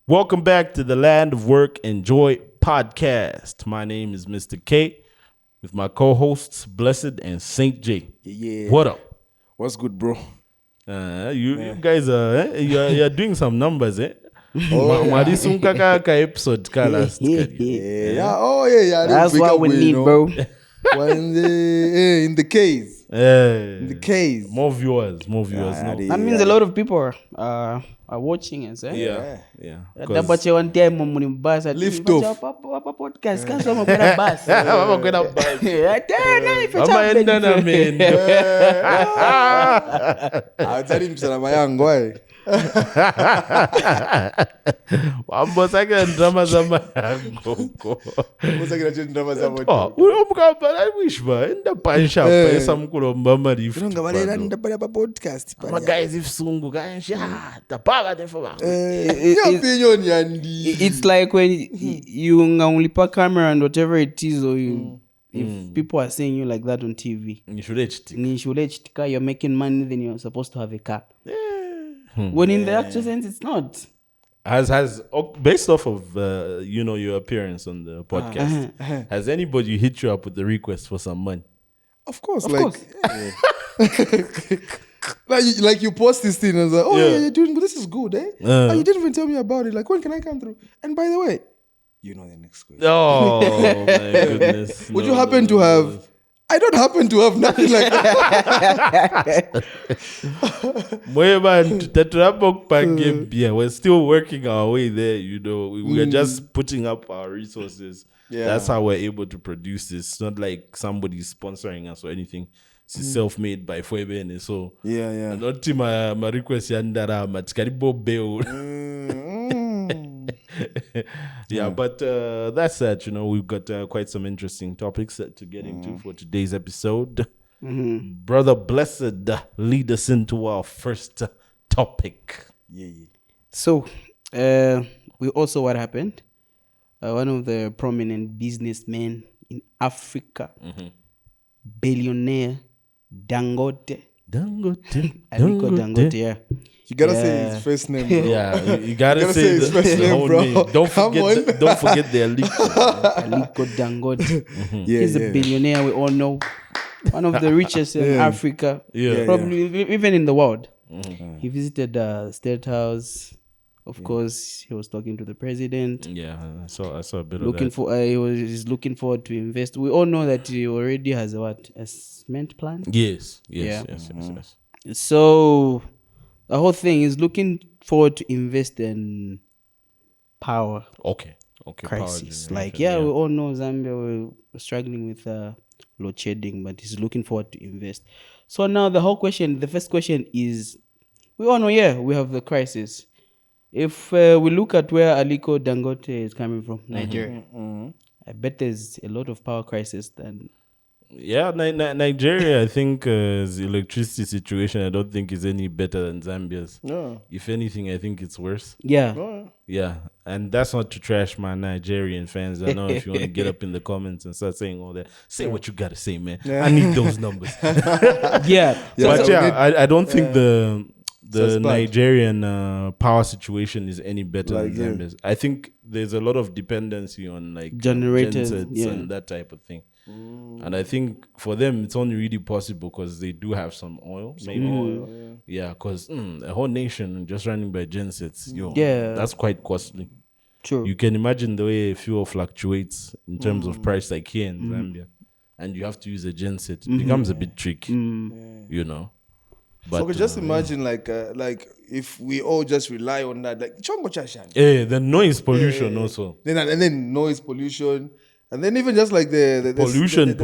Welcome back to the Land of Work and Joy podcast. My name is Mr. K with my co-hosts Blessed and Saint J. Yeah. What up? What's good, bro? You guys are you're doing some numbers, eh? Ka episode ka last Yeah. Oh, yeah. That's what we need, bro. Well, in the case. In the case. More viewers. No? That means a lot of people are watching us, eh? Yeah. Dapat one time mumuni bus at Lift off. podcast kan sama kwenda bus. Mama kwenda bus. Tena Mama enda na men. Atari msalama yangu eh. Wambosa ke drama zama yango. Musa kina drama za moto. Umukamba I wish ba enda pansha pesa mkulo mbamba lift. Ngabalera ndabala pa podcast pa. Ma guys if sungu kansha tapaga tefoba. Opinion yandi. It's like when you only pack camera and whatever it is, or you, if people are saying you like that on TV, you're making money, then you're supposed to have a car. When in the actual sense, it's not. Has based off of your appearance on the podcast, has anybody hit you up with the request for some money? Of course. Like you post this thing and I was like, yeah, you're doing, but this is good, eh? And you didn't even tell me about it. Like, when can I come through? And by the way, you know the next question. Oh my goodness! Would you happen to have? I don't happen to have nothing like that. We're still working our way there. We are just putting up our resources. Yeah. That's how we're able to produce this. It's not like somebody's sponsoring us or anything. It's self-made by Fuebene. So Yeah. not my request yandara matikaribo beo. Yeah, but that's that. We've got quite some interesting topics to get into for today's episode. Brother Blessed, lead us into our first topic. Yeah. So, we also what happened. One of the prominent businessmen in Africa, billionaire Dangote. Aliko Dangote, yeah. You gotta say his first name, bro. Yeah, you gotta say his first the name, whole bro. name. Don't forget the Aliko. Aliko Dangote. Yeah, He's a billionaire, we all know. One of the richest in Africa, probably even in the world. He visited State House. Of course, he was talking to the president. Yeah, I saw a bit Looking of that. for, he's looking forward to invest. We all know that he already has a cement plant. Yes. So the whole thing is looking forward to invest in power Okay. crisis. Power Like, generation, we all know Zambia we're struggling with load shedding, but he's looking forward to invest. So now the first question is, we all know, we have the crisis. If we look at where Aliko Dangote is coming from, Nigeria, I bet there's a lot of power crisis then. Yeah, Nigeria, I think the electricity situation, I don't think is any better than Zambia's. No. If anything, I think it's worse. Yeah. Yeah, and that's not to trash my Nigerian fans. I know if you want to get up in the comments and start saying all that, say what you got to say, man. I need those numbers. Yeah. But I don't think the bad. Nigerian power situation is any better Like, than Zambia's. I think there's a lot of dependency on like Generators, gensets and that type of thing. And I think for them it's only really possible because they do have some oil, maybe. Yeah, because a whole nation just running by gensets, that's quite costly. True. You can imagine the way fuel fluctuates in terms of price, like here in Zambia, and you have to use a genset. It becomes a bit tricky, But So just imagine like if we all just rely on that, like chongo chashan. the noise pollution also. Then noise pollution. And then even just like the Pollution, the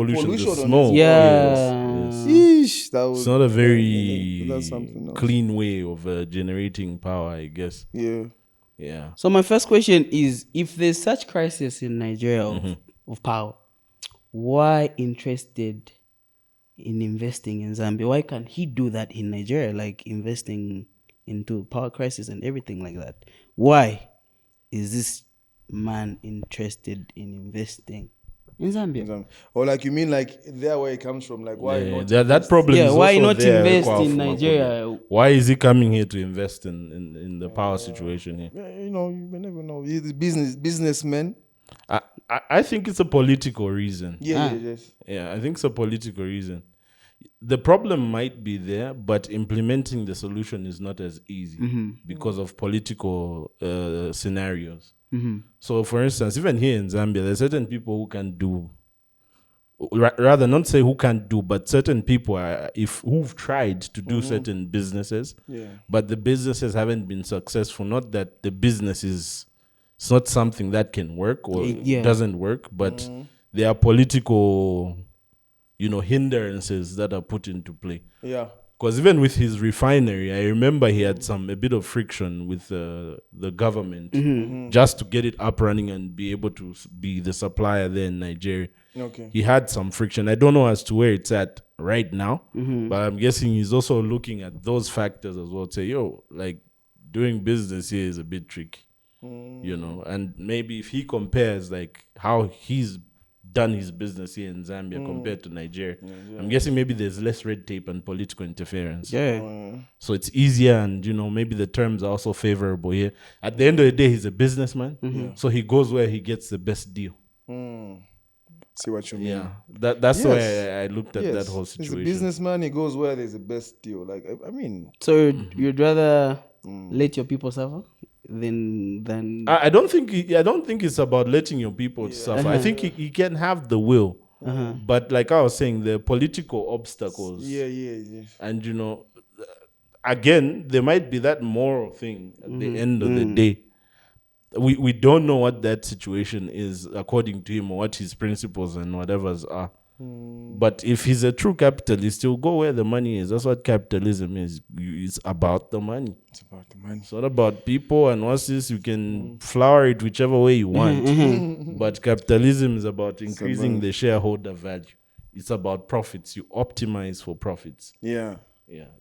on smoke. it. Yeah. Yeesh, that was, It's not a very that's something else. clean way of generating power, I guess. Yeah. So my first question is, if there's such crisis in Nigeria of power, why interested in investing in Zambia? Why can't he do that in Nigeria, like investing into power crisis and everything like that? Why is this man interested in investing In Zambia. Or like you mean like there where he comes from, like why not? That problem is why also not there, invest Kwafu in Makobe. Nigeria? Why is he coming here to invest in the power situation here? Yeah, you know, you may never know. He's businessman. I think it's a political reason. Yes. Yeah, I think it's a political reason. The problem might be there, but implementing the solution is not as easy because of political scenarios. So, for instance, even here in Zambia, there are certain people who can do, rather not say who can't do, but certain people who've tried to do certain businesses, but the businesses haven't been successful. Not that the business is, it's not something that can work or doesn't work, but there are political, hindrances that are put into play. Yeah. Because even with his refinery, I remember he had a bit of friction with the government just to get it up running and be able to be the supplier there in Nigeria. Okay. He had some friction. I don't know as to where it's at right now, but I'm guessing he's also looking at those factors as well. Say, like doing business here is a bit tricky, and maybe if he compares like how he's done his business here in Zambia compared to Nigeria. I'm guessing maybe there's less red tape and political interference. So it's easier and, maybe the terms are also favorable here. At the end of the day, he's a businessman. So he goes where he gets the best deal. See what you mean? Yeah. That's why I looked at that whole situation. He's a businessman. He goes where there's the best deal. Like, I mean. So you'd rather let your people suffer than I don't think it's about letting your people suffer. I think he can have the will, but like I was saying, the political obstacles. And again, there might be that moral thing at the end of the day. We don't know what that situation is according to him or what his principles and whatever's are. But if he's a true capitalist, he'll go where the money is. That's what capitalism is. It's about the money. It's about the money. It's not about people and what's this. You can flower it whichever way you want. But capitalism is about increasing the shareholder value. It's about profits. You optimize for profits. Yeah.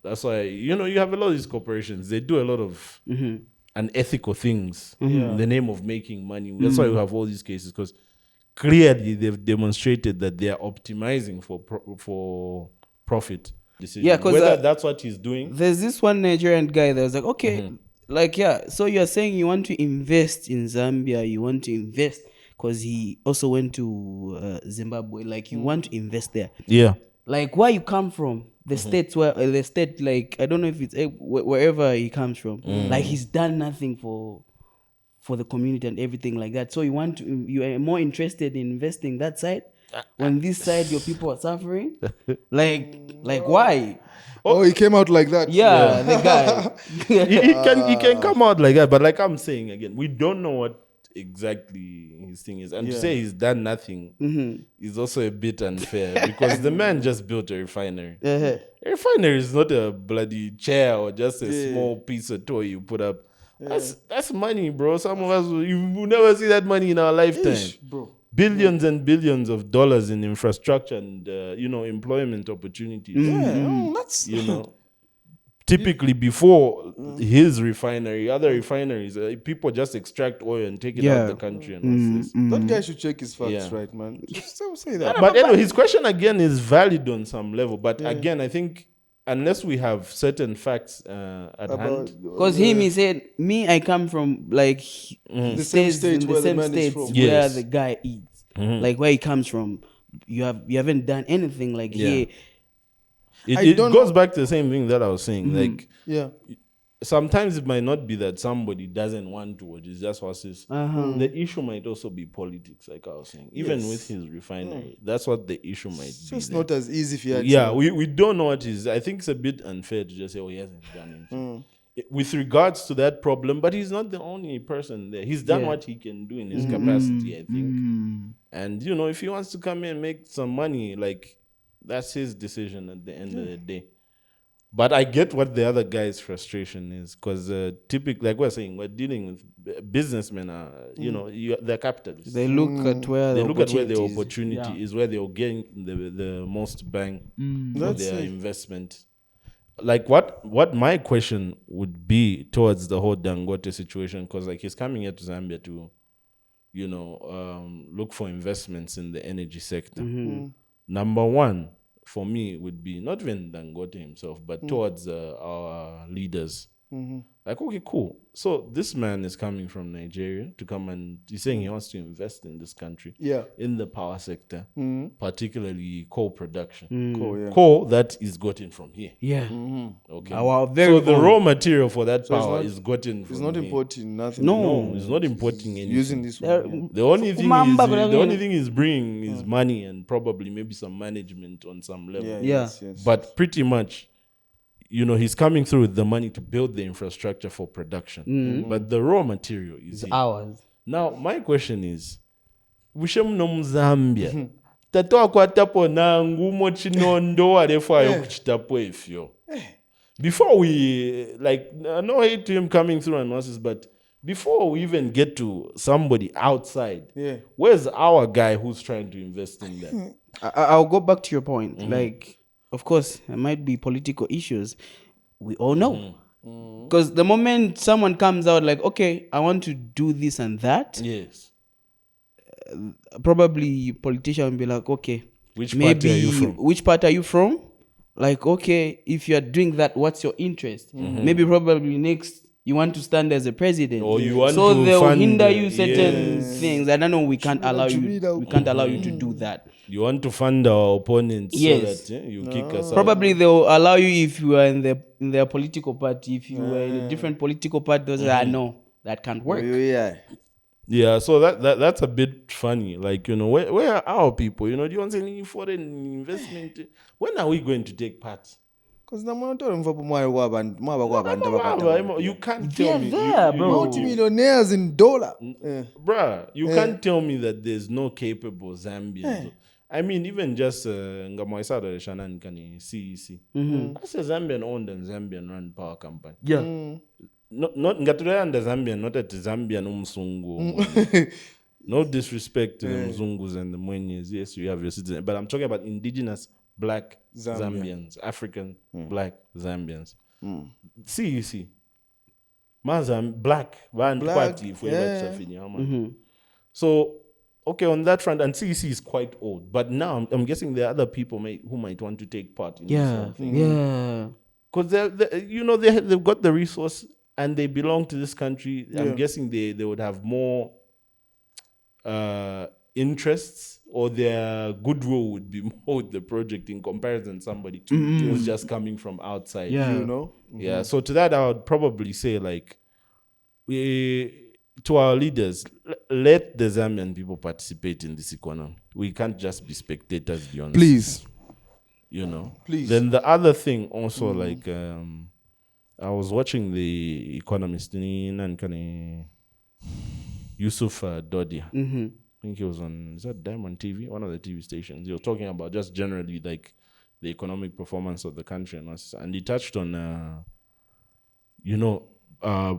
That's why, you have a lot of these corporations. They do a lot of unethical things in the name of making money. That's why we have all these cases, because clearly they've demonstrated that they are optimizing for profit decision. Yeah, because whether that's what he's doing. There's this one Nigerian guy that was like, okay, so you're saying you want to invest in Zambia, you want to invest because he also went to Zimbabwe, like you want to invest there. Yeah. Like where you come from, the states where the state, like I don't know if it's wherever he comes from, like he's done nothing for the community and everything like that. So you are more interested in investing that side when this side your people are suffering. like why? Oh, he came out like that. Yeah, the guy. he can come out like that, but like I'm saying again, we don't know what exactly his thing is, and to say he's done nothing is also a bit unfair because the man just built a refinery. A refinery is not a bloody chair or just a small piece of toy you put up. That's money, bro. Some of us will never see that money in our lifetime. Bro. Billions and billions of dollars in infrastructure and employment opportunities. That's typically before his refinery, other refineries, people just extract oil and take it out of the country. And what's this? That guy should check his facts, right, man? Just say that. But anyway, his question again is valid on some level. But again, I think unless we have certain facts at hand. Because he said, I come from like the same states where the man is from. Where the guy is. Like where he comes from. You haven't done anything like here. It goes back to the same thing that I was saying. Like, sometimes it might not be that somebody doesn't want to, or it's just what's this. The issue might also be politics, like I was saying. Even with his refinery, that's what the issue might be. It's not as easy if you had to. We don't know what is. I think it's a bit unfair to just say, he hasn't done anything. With regards to that problem, but he's not the only person there. He's done what he can do in his capacity, I think. And, if he wants to come in and make some money, like, that's his decision at the end of the day. But I get what the other guy's frustration is, because typically, like we're saying, we're dealing with businessmen. They're capitalists. They look at where the opportunity is, where they're getting the most bang for their investment. Like what my question would be towards the whole Dangote situation, because like he's coming here to Zambia to, look for investments in the energy sector. Number one for me would be not even Dangote himself, but towards our leaders. Like, okay, cool. So this man is coming from Nigeria to come and he's saying he wants to invest in this country, in the power sector, particularly coal production. Coal that is gotten from here. Okay. So the raw material for that power is gotten from It's not here. importing nothing. No, it's not importing anything. Using this one. The only thing he's bringing is money and probably maybe some management on some level. Yes. But pretty much, he's coming through with the money to build the infrastructure for production. But the raw material is here. Ours. Now, my question is, Wishem Zambia. Tato kwatapo na ngumo chinondo arefayo kuchitapo ifyo. Before we, no hate to him coming through and nonsense, but before we even get to somebody outside, where's our guy who's trying to invest in that? I'll go back to your point. Of course, there might be political issues. We all know. Because the moment someone comes out like, okay, I want to do this and that. Yes. Probably politician will be like, okay. Which party are you from? Which part are you from? Like, okay, if you're doing that, what's your interest? Maybe probably next you want to stand as a president. Or you want so to they'll fund hinder you certain things. I don't know, we can't allow you to do that. You want to fund our opponents so that you kick us out. Probably they'll allow you if you are in their political party. If you were in a different political party, those are no, that can't work. Yeah, so that's a bit funny. Like, where are our people? Do you want any foreign investment? When are we going to take part? Because you can't tell me. Bro. Multi-millionaires in dollar. Bruh, you can't tell me that there's no capable Zambians. I mean, even just Ngamoisada Shanan Kani CEC. That's a Zambian owned and Zambian run power company. Not Ngaturea and the Zambian, not at the Zambian Umsungu. No disrespect to the Mzungus and the Mwenyes. Yes, you have your citizen. But I'm talking about indigenous black Zambians, African black Zambians. CEC. Mazam black party for So, okay, on that front, and CEC is quite old. But now I'm guessing there are other people who might want to take part in this. Because they've got the resource and they belong to this country. I'm guessing they would have more interests, or their goodwill would be more with the project in comparison to somebody who's just coming from outside. Yeah. So to that, I would probably say, to our leaders, let the Zambian people participate in this economy. We can't just be spectators, be honest. Please. Please. Then the other thing also, I was watching The Economist, Yusuf Dodia. I think he was on, is that Diamond TV? One of the TV stations. He was talking about just generally the economic performance of the country. And he touched on,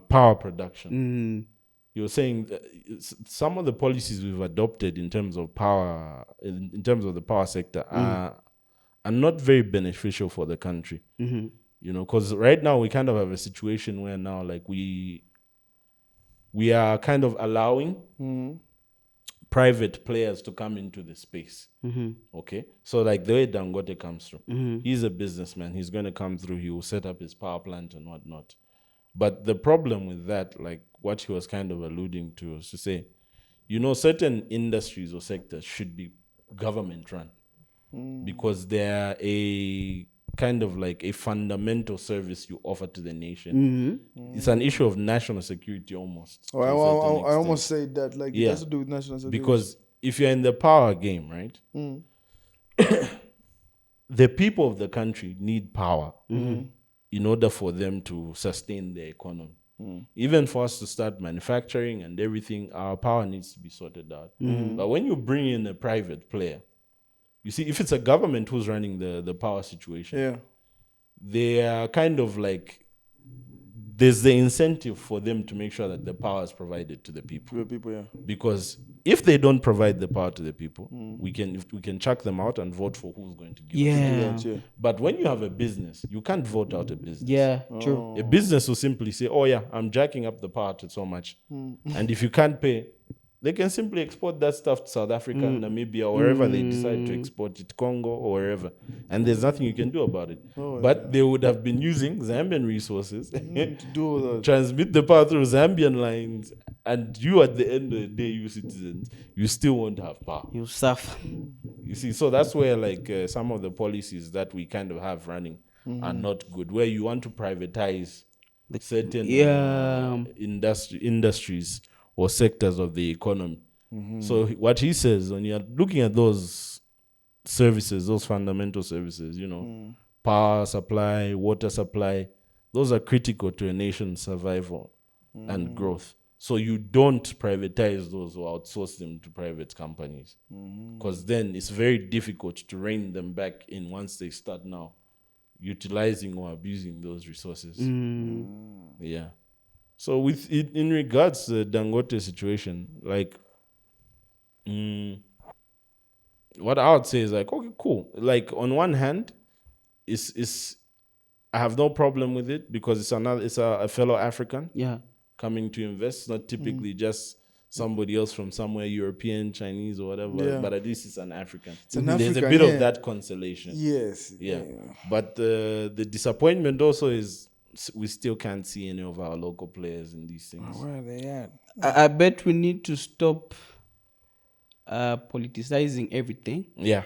power production. He was saying that some of the policies we've adopted in terms of power, in terms of the power sector, are not very beneficial for the country. Because right now we kind of have a situation where now we are kind of allowing private players to come into the space. Okay? So the way Dangote comes through, he's a businessman. He's going to come through. He will set up his power plant and whatnot. But the problem with that, what he was kind of alluding to, is to say, certain industries or sectors should be government run because they're a kind of a fundamental service you offer to the nation. It's an issue of national security almost. I almost say that it has to do with national security. Because if you're in the power game, right, the people of the country need power in order for them to sustain their economy. Even for us to start manufacturing and everything, our power needs to be sorted out. But when you bring in a private player, you see, if it's a government who's running the power situation, they are kind of there's the incentive for them to make sure that the power is provided to the people. Because if they don't provide the power to the people, we can chuck them out and vote for who's going to give us the power. But when you have a business, you can't vote out a business. True. A business will simply say, oh yeah, I'm jacking up the power to so much. And if you can't pay, they can simply export that stuff to South Africa, Namibia, or wherever they decide to export it, Congo or wherever. And there's nothing you can do about it. But they would have been using Zambian resources to do all that. transmit the power through Zambian lines, and you, at the end of the day, you citizens, you still won't have power. You suffer. You see, so that's where like some of the policies that we kind of have running are not good, where you want to privatize certain industries or sectors of the economy. So what he says, when you're looking at those services, those fundamental services, you know, power supply, water supply, those are critical to a nation's survival and growth. So you don't privatize those or outsource them to private companies, because then it's very difficult to rein them back in once they start now utilizing or abusing those resources. Yeah. So with it, in regards to the Dangote situation, like, what I would say is like, okay, cool. Like on one hand, is I have no problem with it because it's a fellow African coming to invest, not typically just somebody else from somewhere, European, Chinese, or whatever, but at least it's an African. There's a bit of that consolation. Yes. Yeah. But the disappointment also is we still can't see any of our local players in these things. Where are they at? I bet we need to stop politicizing everything. Yeah.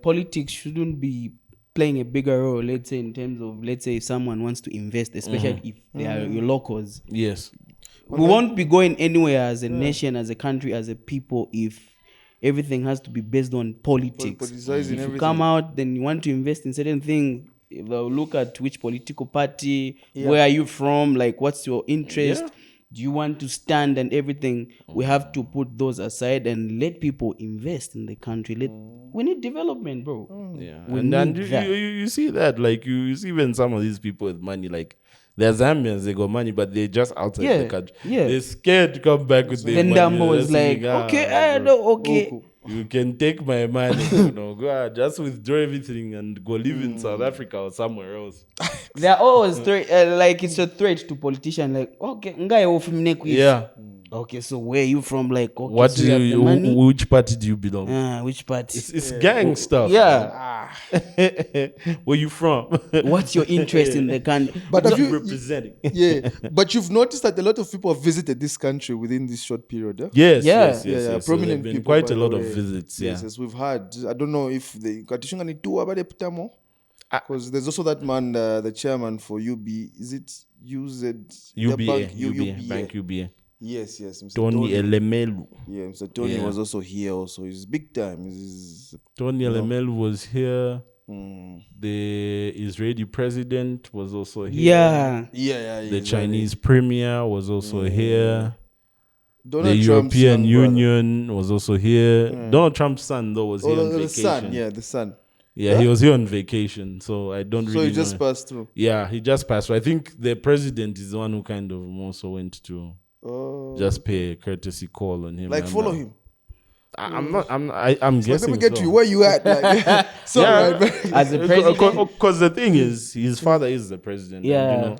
Politics shouldn't be playing a bigger role, let's say, in terms of, let's say, if someone wants to invest, especially if they are your locals. Yes. We won't be going anywhere as a nation, as a country, as a people, if everything has to be based on politics. If you come out, then you want to invest in certain things, they'll look at which political party, where are you from, like what's your interest, do you want to stand and everything. We have to put those aside and let people invest in the country. We need development, bro. Yeah. We And then need that. you see that, like you see when some of these people with money, like they're Zambians, they got money, but they're just outside the country. Yeah. They're scared to come back with their Then money. Dambo was like, okay, I know, okay. You can take my money, you know, go ahead, just withdraw everything and go live in South Africa or somewhere else. They're always like it's a threat to politicians. Like, okay, ngai ofimneku. Yeah. Okay, so where are you from? Like, okay, What so do you have the money? which party do you belong? Which party? It's gang stuff. Yeah. Where you from? What's your interest in the country? But What have you you representing? but you've noticed that a lot of people have visited this country within this short period. Yes, Yeah. yes, yes. Yeah, yes. prominent so there have been people, quite by a the lot of way. visits. Yes, Yeah. yes, we've had. I don't know if they Katishungani do about Epitamo. Because there's also that man, the chairman for UB. Is it UZ? UBA, The bank, UBA, Bank UBA. Yes, Mr. Tony Elemelu. Yeah, Mr. Tony Yeah. was also here. Also, he's big time. Tony Elemelu was here. The Israeli president was also here. Yeah. The Chinese premier was also here. Donald The Trump's European young brother. Union was also here. Donald Trump's son, though, was here on the vacation. son. Yeah, the son. Yeah, he was here on vacation, so I don't So really he just know. passed through. Yeah, he just passed. So I think the president is the one who kind of also went to just pay a courtesy call on him. Like, and, follow him. I'm Like, guessing let me get so. you where you at. Like, so Yeah. right, man. As a president. Because the thing is, his father is the president. Yeah. And, you know,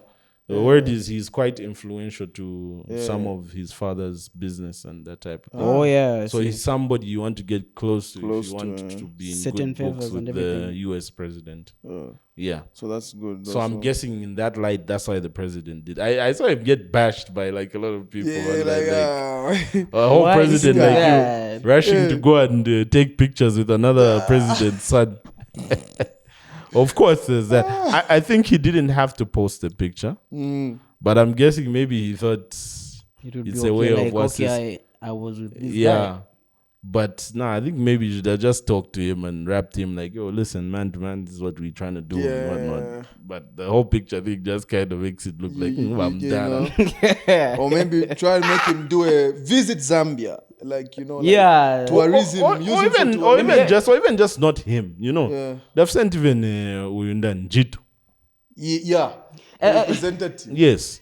the word is he's quite influential to some of his father's business and that type of thing. Oh, yeah. So he's somebody you want to get close to Close if you to, want to be in certain good books favors with and the everything. US president. Yeah. So that's good. So I'm guessing in that light, that's why the president did. I saw him get bashed by like a lot of people. Yeah, and like, a whole Why president is like that? you rushing to go and take pictures with another president's son. Of course, there's that. I think he didn't have to post the picture, but I'm guessing maybe he thought It would it's be a way okay, of like, what's okay, I was with this yeah. guy. But I think maybe you should have just talked to him and rapped him like, yo, listen, man to man, this is what we're trying to do and whatnot. But the whole picture, I think, just kind of makes it look like, I'm done. Or maybe try and make him do a visit Zambia. Like, you know, like Yeah. tourism. Or even just not him, you know. Yeah. They've sent even Uyundan Jito. Yeah. Representative. Yes.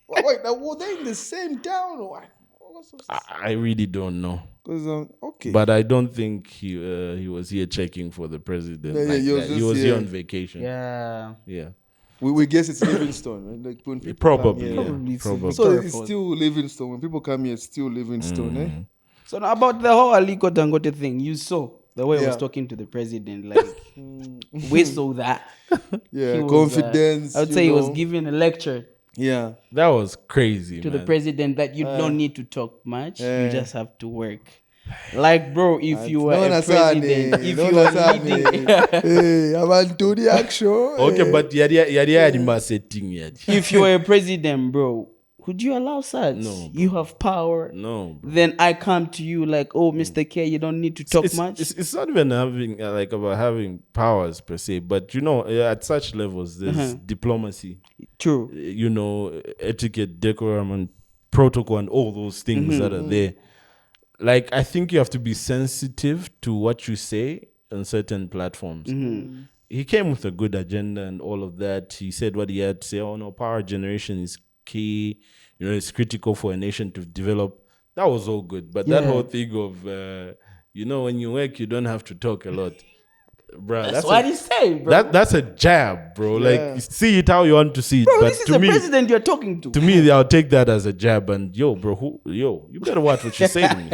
Wait, now, were they in the same town or what? I really don't know. Okay. But I don't think he was here checking for the president. Yeah, like he was that. He just was here here. on vacation. Yeah. Yeah. We guess it's Livingstone. Right? Like when people Probably. come here. Yeah. Probably Probably. So it's still Livingstone. When people come here, it's still Livingstone, eh? So now about the whole Aliko Dangote thing, you saw the way I was talking to the president. Like, we saw that. Yeah, He was, confidence. I would say he was giving a lecture. Yeah. That was crazy, to man. the president that you don't need to talk much. You just have to work. Like, bro, if you were a president, if you were leading, hey, abantu the action. Okay, but yadi setting yadi. if you were a president, bro, would you allow such? No, you have power. No, bro. Then I come to you like, oh, Mr. K, you don't need to talk much. It's not even having about having powers per se, but at such levels, there's diplomacy. True. Etiquette, decorum, and protocol, and all those things that are there. Like, I think you have to be sensitive to what you say on certain platforms. He came with a good agenda and all of that. He said what he had to say. Oh no, power generation is key. It's critical for a nation to develop. That was all good. But that whole thing of, when you work, you don't have to talk a lot. Bro, that's what he's saying, bro. That's a jab, bro. Yeah. Like, see it how you want to see it. Bro, but this is the president you're talking to. To me, I'll take that as a jab. And you better watch what you say to me.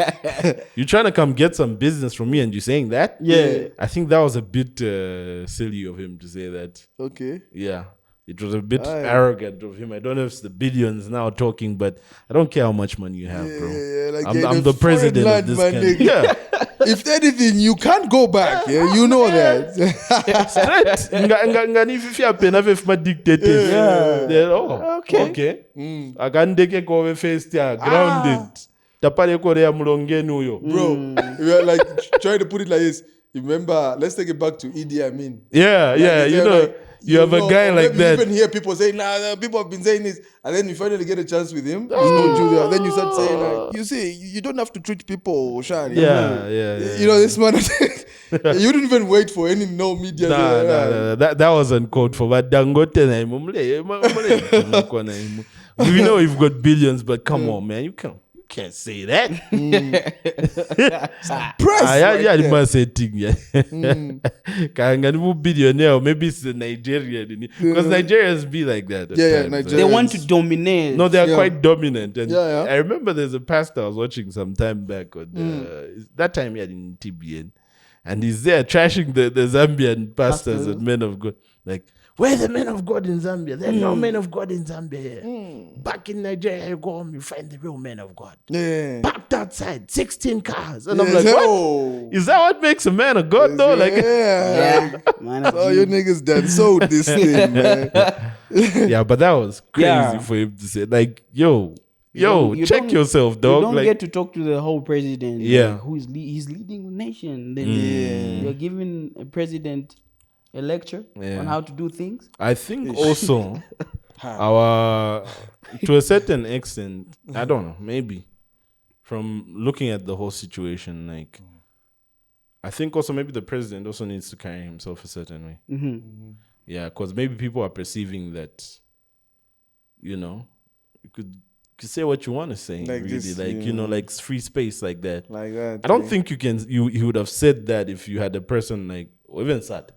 You're trying to come get some business from me and you're saying that? Yeah. I think that was a bit silly of him to say that. Okay. Yeah. It was a bit arrogant of him. I don't know if it's the billions now talking, but I don't care how much money you have, bro. Like I'm the president of this country. Yeah. If anything, you can't go back. Yeah, you know that. Okay. Agandeke kowe first year grounded. Tapale korea mulongeni uyo. Bro, we are like trying to put it like this. Remember, let's take it back to Idi Amin. Yeah, you have a guy like that. You even hear people say, people have been saying this. And then you finally get a chance with him. Then you start saying, you see, you don't have to treat people, Shani. Yeah. This man, you didn't even wait for any media. That wasn't called for. But Dangote, we know you've got billions, but come on, man, you can't say that. Press. Must say thing, yeah. Billionaire, maybe it's the Nigerian, because Nigerians be like that. They want to dominate. No, they are quite dominant. And I remember there's a pastor I was watching some time back on that time he had in TBN, and he's there trashing the Zambian pastors and men of God, like, where are the men of God in Zambia? There are no men of God in Zambia here. Back in Nigeria, you go home, you find the real men of God. Yeah. Parked outside, 16 cars. And I'm like, what? Is that what makes a man of God, though? Like, man, so you niggas done sold this thing, man. Yeah, but that was crazy for him to say. Like, you check yourself, dog. You don't get to talk to the whole president. Yeah. Like, he's leading the nation. Then you're giving a president a lecture on how to do things. I think also to a certain extent, I don't know, maybe from looking at the whole situation, like I think also maybe the president also needs to carry himself a certain way. Yeah, because maybe people are perceiving that, you could say what you want to say, like really, this, like like free space like that. Like that. I don't think you would have said that if you had a person like, or even Sad.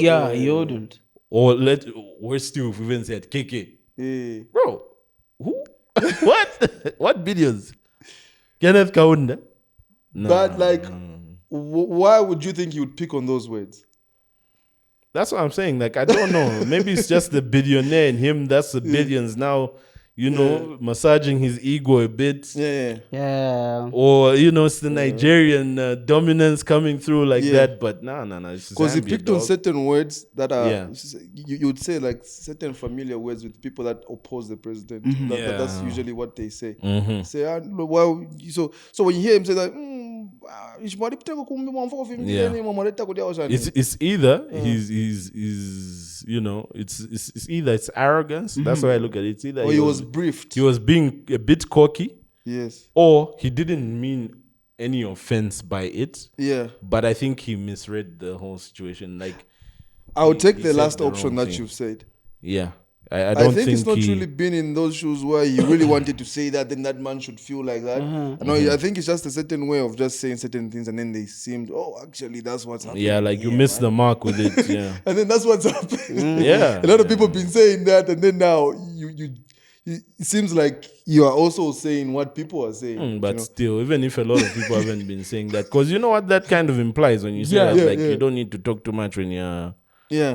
You wouldn't. Or worse still, if we even said KK. Yeah. Bro, who? What? What billions? Kenneth Kaunda? No, but why would you think you would pick on those words? That's what I'm saying. Like, I don't know. Maybe it's just the billionaire in him. That's the billions now. Massaging his ego a bit. Yeah. Or, it's the Nigerian dominance coming through like that. But no. Because he picked on certain words that are, you would say like certain familiar words with people that oppose the president. That's usually what they say. Say, so when you hear him say that, it's either it's either it's arrogance. That's why I look at it. It's either he was briefed. He was being a bit cocky. Yes. Or he didn't mean any offense by it. Yeah. But I think he misread the whole situation. Like, I would take the last option that you've said. Yeah. I don't think it's not really been in those shoes where he really wanted to say that, then that man should feel like that. I think it's just a certain way of just saying certain things, and then they seemed, actually, that's what's happening. Yeah, like you missed the mark with it. Yeah. And then that's what's happening. Yeah. A lot of people have been saying that, and then now you it seems like you are also saying what people are saying. But still, even if a lot of people haven't been saying that, because you know what that kind of implies when you say that, you don't need to talk too much when you're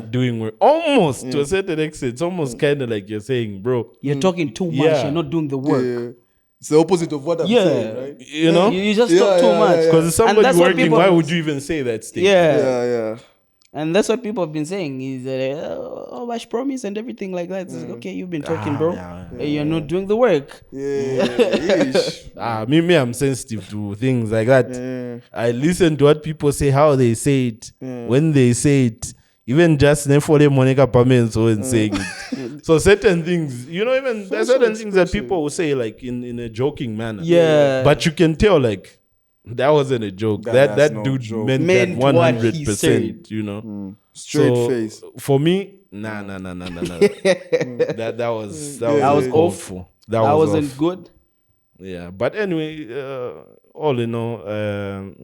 doing work. Almost to a certain extent, it's almost kind of like you're saying, bro, you're talking too much. You're not doing the work. Yeah. It's the opposite of what I'm saying, right? You know, you just talk too much. Because if somebody working, why would you even say that statement? Yeah. And that's what people have been saying is much promise and everything like that. It's like, okay, you've been talking, bro. You're not doing the work. Me, I'm sensitive to things like that. I listen to what people say, how they say it, when they say it. Even just Nefole Monica Pamenso and saying it. So certain things, you know, even there's certain things that people will say like in a joking manner. Yeah. But you can tell like that wasn't a joke. That no dude joke. meant that 100%, you know. Straight face. For me, nah. That was awful. That wasn't good. Yeah. But anyway, all in all,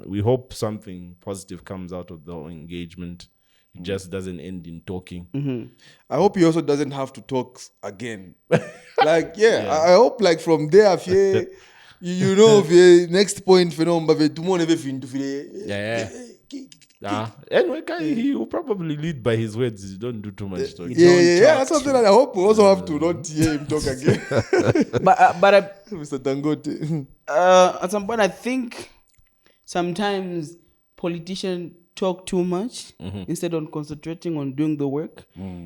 we hope something positive comes out of the engagement. It just doesn't end in talking. I hope he also doesn't have to talk again. I hope like from there, you know, next point, anyway, he will probably lead by his words. You don't do too much talking. That's something that I hope we also have to not hear him talk again. but Mr. Dangote. At some point, I think sometimes politicians talk too much instead of concentrating on doing the work.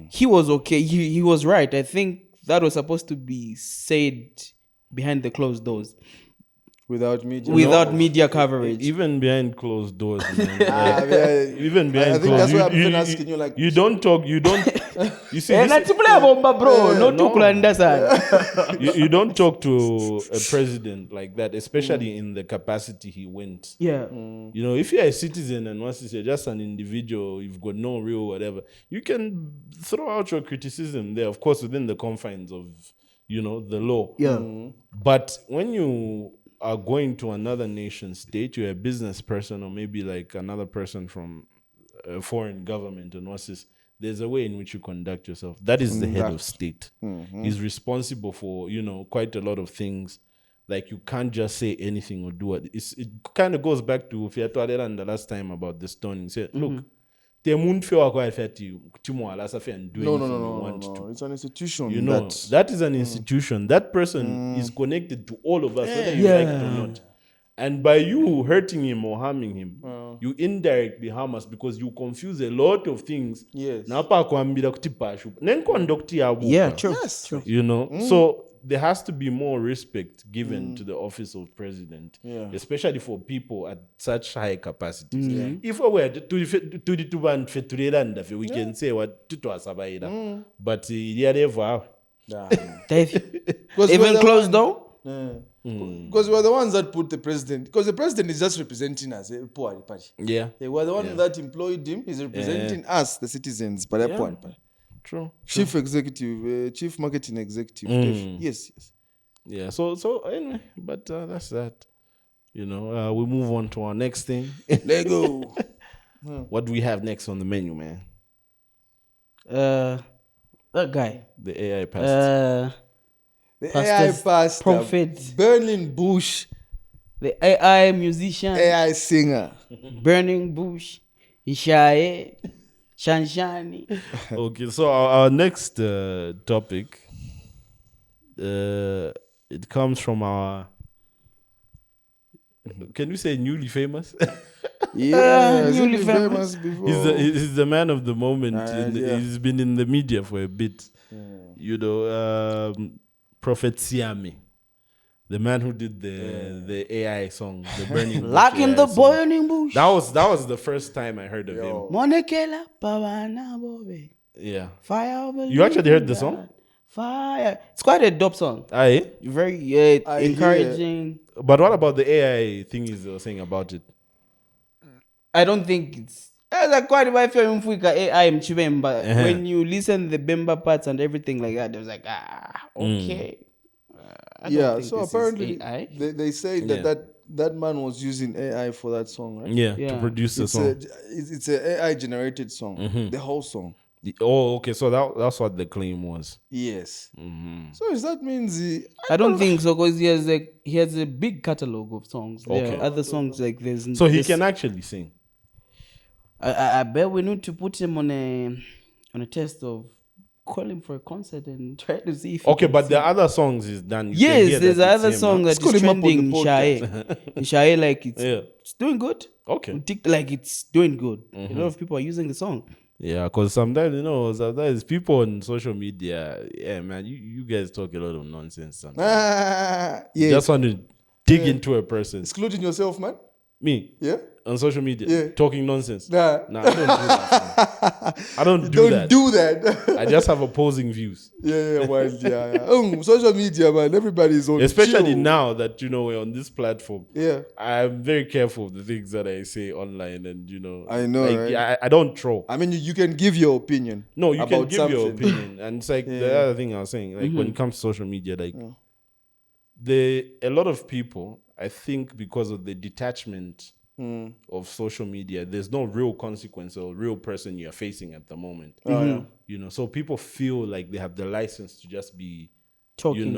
He was okay. He was right. I think that was supposed to be said behind the closed doors. Without media. Without media coverage. Even behind closed doors. Even behind I think closed that's why I'm even asking you like... You don't talk, you don't... You see... You don't talk to a president like that, especially in the capacity he went. Yeah. You know, if you're a citizen and once you're just an individual, you've got no real whatever, you can throw out your criticism there, of course, within the confines of, you know, the law. Yeah. But when you are going to another nation state, you're a business person or maybe like another person from a foreign government and what's this, there's a way in which you conduct yourself. That is the head of state. He's responsible for, you know, quite a lot of things. Like you can't just say anything or do it. It kind of goes back to Fiatuadera the last time about the stone. He said, look, no. It's an institution. You know, that is an institution. That person is connected to all of us, whether you like it or not. And by you hurting him or harming him, you indirectly harm us because you confuse a lot of things. Yes. Yeah, true. Yes. True. You know, so there has to be more respect given to the office of president, especially for people at such high capacities. If we were to we can say what to but even closed though. Because we're the ones that put the president. Because the president is just representing us. Yeah. We're the one that employed him. He's representing us, the citizens. True. Chief executive, chief marketing executive. Yes. Yeah. So anyway, but that's that. You know, we move on to our next thing. Let go. What do we have next on the menu, man? That guy. The AI pastor. The AI pastor. Prophet. Burning Bush. The AI musician. AI singer. Burning Bush. Ishaye. Shanshani. Okay, so our next topic, it comes from our, can we say newly famous? Newly famous. Before. He's the man of the moment. He's been in the media for a bit. You know, Prophet Siame. The man who did the AI song, the Burning Bush. Lock in the Burning Bush. That was the first time I heard of him. Monekela Pawana Bobe. Yeah. Fire over you actually heard the song? Fire. It's quite a dope song. Aye. Very encouraging. But what about the AI thing he's saying about it? I don't think it's quite AI but when you listen the Bemba parts and everything like that, it was like, okay. So apparently they say that man was using AI for that song, right? Yeah. To produce the song. It's an AI generated song, the whole song. Oh, okay. So that's what the claim was. Yes. So that means I don't think so, because he has a big catalog of songs. There are other songs like there's. So he can actually sing. I bet we need to put him on a test of call him for a concert and try to see if. Okay, but the other songs is done. Yes, there's another song that is trending. Shae, like it's doing good. Okay, like it's doing good. A lot of people are using the song. Yeah, because sometimes people on social media, man, you guys talk a lot of nonsense sometimes. You just want to dig into a person. Excluding yourself, man. Me? Yeah. On social media? Yeah. Talking nonsense? Nah, I don't do that. I don't do that. I just have opposing views. Yeah. Social media, man, everybody's on. Especially now that, we're on this platform. Yeah. I'm very careful of the things that I say online and, I know, right? I don't troll. I mean, you can give your opinion. No, you can give your opinion. And it's like the other thing I was saying, like when it comes to social media, like a lot of people, I think because of the detachment of social media, there's no real consequence or real person you're facing at the moment. So people feel like they have the license to just be talking,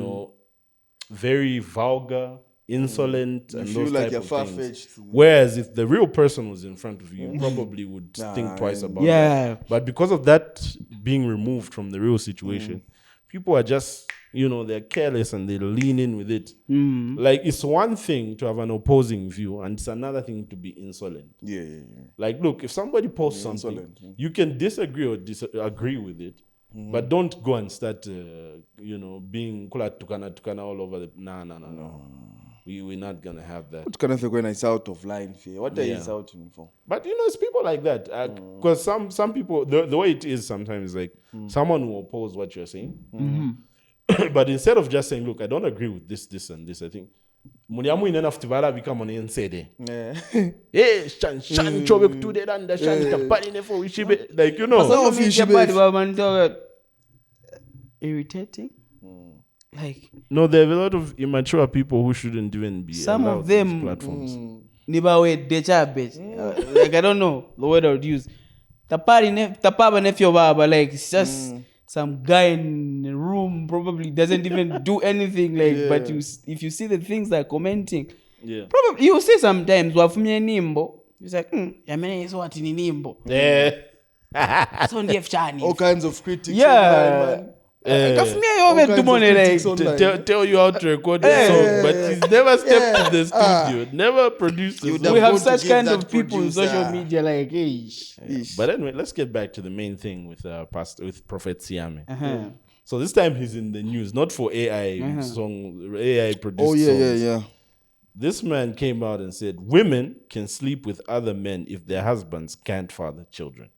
very vulgar, insolent, and those like type of things. Whereas if the real person was in front of you, you probably would think twice about that. But because of that being removed from the real situation, people are just they're careless and they lean in with it. Like, it's one thing to have an opposing view and it's another thing to be insolent. Yeah. Like, look, if somebody posts something, you can disagree or agree with it, but don't go and start, being tukana all over the... No. We're not going to have that. What kind of when it's out of line for? What are you shouting for? But, it's people like that. Because some people, the way it is sometimes, like, someone will oppose what you're saying. But instead of just saying, look, I don't agree with this, and this, I think, Munyamu in enough to become on the inside. Yeah, shan chobe to the and shan tapani for wishibe, like irritating. Like, no, there are a lot of immature people who shouldn't even be. Some of them platforms. Like, I don't know the word I would use. Tapaba nefyo baba, like it's just. Some guy in a room probably doesn't even do anything, like. But if you see the things they're commenting, probably you see sometimes wafumye nimbo. It's like, yamene is what in nimbo. All kinds of critics. Tell you how to record a song, but he's never stepped in the studio, never produced a song. We have such kind of people in social media, like, But anyway, let's get back to the main thing with Prophet Siame. So this time he's in the news, not for AI song, AI produced songs. Yeah. This man came out and said women can sleep with other men if their husbands can't father children.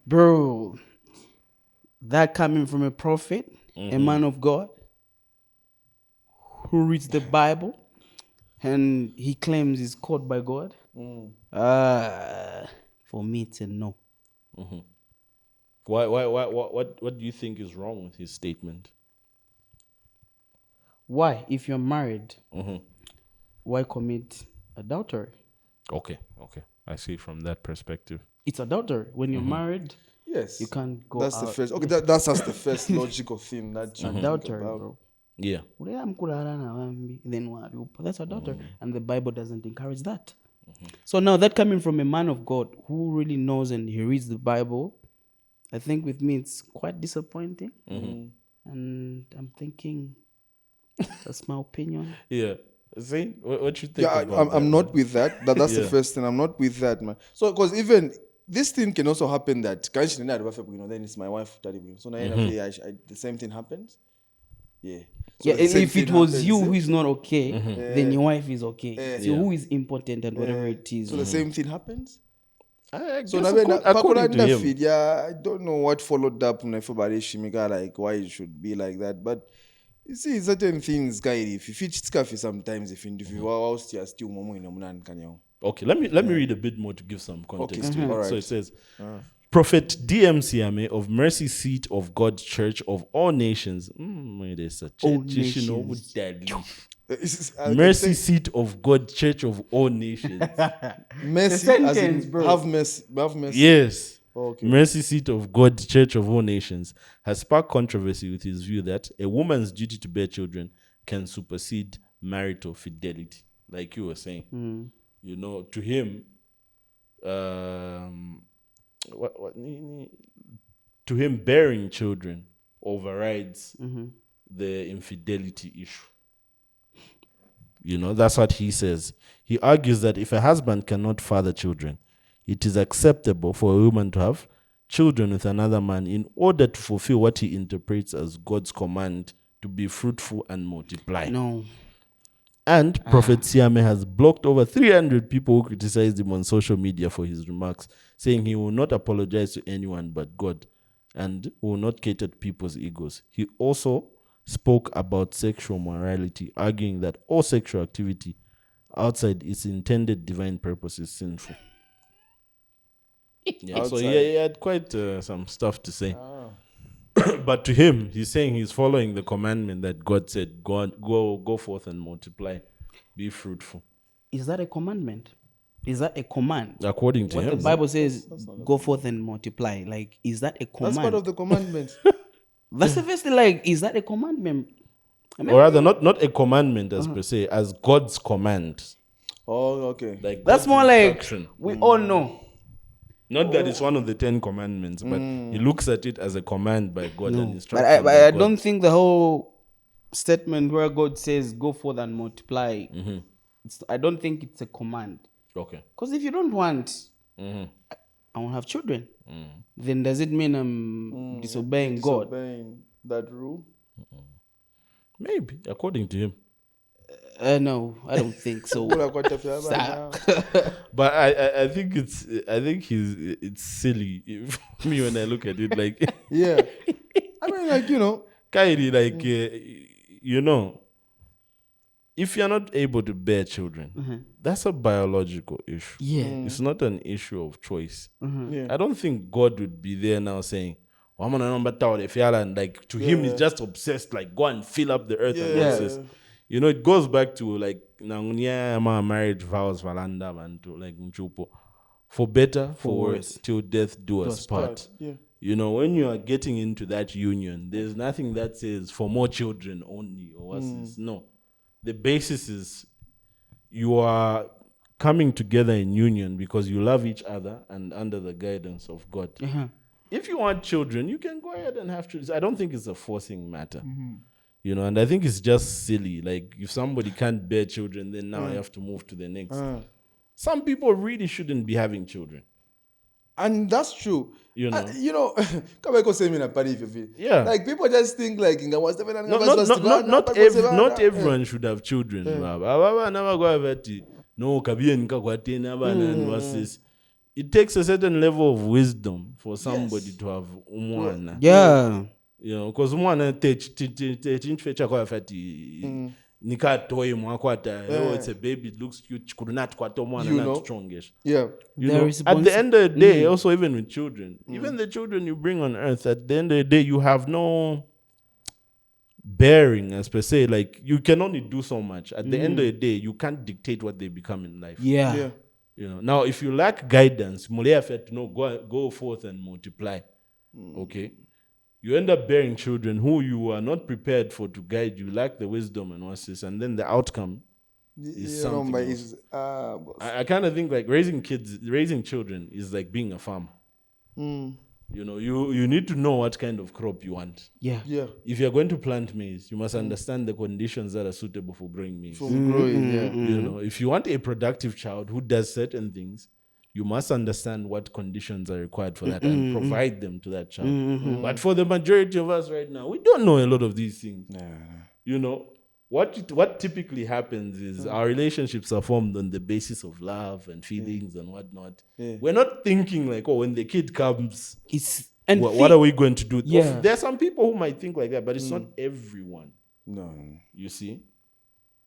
Bro, that coming from a prophet, a man of God, who reads the Bible, and he claims he's called by God. For me, it's a no. Why? What do you think is wrong with his statement? Why, if you're married, why commit adultery? Okay. I see from that perspective. It's adultery when you're married. Yes, you can't go. That's out. the first. Okay, that's the first logical thing that you adultery, bro. Yeah. Then what? That's adultery, and the Bible doesn't encourage that. So now that coming from a man of God who really knows and he reads the Bible, I think with me it's quite disappointing. And I'm thinking that's my opinion. Yeah. See what you think? I'm not with that. That's the first thing. I'm not with that, man. So because even this thing can also happen that then it's my wife. So now the same thing happens. Yeah. So and if it was you who is not okay, then your wife is okay. So who is important and whatever it is. So the same thing happens. So according to him, I don't know what followed up like why it should be like that, but you see certain things, guy. If you fetch coffee sometimes, if you are still okay, let me read a bit more to give some context to it. Right. So it says, Prophet DM Siame of Mercy Seat of God Church of All Nations. There's a church, Mercy Seat of God Church of All Nations. Mercy, as in, have mercy. Yes. Mercy Seat of God, Church of All Nations, has sparked controversy with his view that a woman's duty to bear children can supersede marital fidelity. Like you were saying, you know, to him, to him, bearing children overrides the infidelity issue. You know, that's what he says. He argues that if a husband cannot father children, it is acceptable for a woman to have children with another man in order to fulfill what he interprets as God's command to be fruitful and multiply. No. And Prophet Siame has blocked over 300 people who criticized him on social media for his remarks, saying he will not apologize to anyone but God and will not cater to people's egos. He also spoke about sexual morality, arguing that all sexual activity outside its intended divine purpose is sinful. Yeah, so he had quite some stuff to say. But to him, he's saying he's following the commandment that God said, go forth and multiply, be fruitful. Is that a commandment? Is that a command? According to what him. The Bible says, go forth and multiply. Like, is that a command? That's part of the commandment. That's the first thing, like, is that a commandment? Or rather, not a commandment as per se, as God's command. Oh, okay. Like that's God's more like, instruction. we all know. Not that it's one of the 10 commandments, but he looks at it as a command by God and But instruction. I don't think the whole statement where God says, go forth and multiply, I don't think it's a command. Okay. Because if you don't want, I won't have children. Then does it mean I'm disobeying God? Disobeying that rule? Maybe, according to him. No, I don't think so. Stop. But I think it's silly for me when I look at it. Like, yeah, I mean, like, you know, Kairi, like, you know, if you're not able to bear children, that's a biological issue. Yeah. It's not an issue of choice. Yeah. I don't think God would be there now saying, and like to him, he's just obsessed, like, go and fill up the earth and process. You know, it goes back to like marriage vows valanda and to like Mchupo. For better, for worse, till death do us part. Yeah. You know, when you are getting into that union, there's nothing that says for more children only or what's this. No. The basis is you are coming together in union because you love each other and under the guidance of God. If you want children, you can go ahead and have children. I don't think it's a forcing matter. You know, and I think it's just silly. Like, if somebody can't bear children, then now you have to move to the next. Some people really shouldn't be having children. And that's true. You know, yeah. Like, people just think like not everyone should have children. It takes a certain level of wisdom for somebody to have umwana. Yeah. You know, because umwana it's a baby, it looks cute. You know, you know, at the end of the day, also even with children, even the children you bring on earth, at the end of the day, you have no bearing as per se. Like, you can only do so much. At the end of the day, you can't dictate what they become in life. Yeah. You know, now if you lack guidance, go forth and multiply. Okay. You end up bearing children who you are not prepared for to guide you, lack the wisdom and what's this, and then the outcome is something else. I kind of think like raising children is like being a farmer. You know, you need to know what kind of crop you want. Yeah. If you're going to plant maize, you must understand the conditions that are suitable for growing maize. You know, if you want a productive child who does certain things, you must understand what conditions are required for that and provide them to that child. But for the majority of us right now, we don't know a lot of these things. You know, what typically happens is our relationships are formed on the basis of love and feelings and whatnot. We're not thinking like, oh, when the kid comes, what are we going to do? Yeah. There are some people who might think like that, but it's not everyone. No. You see?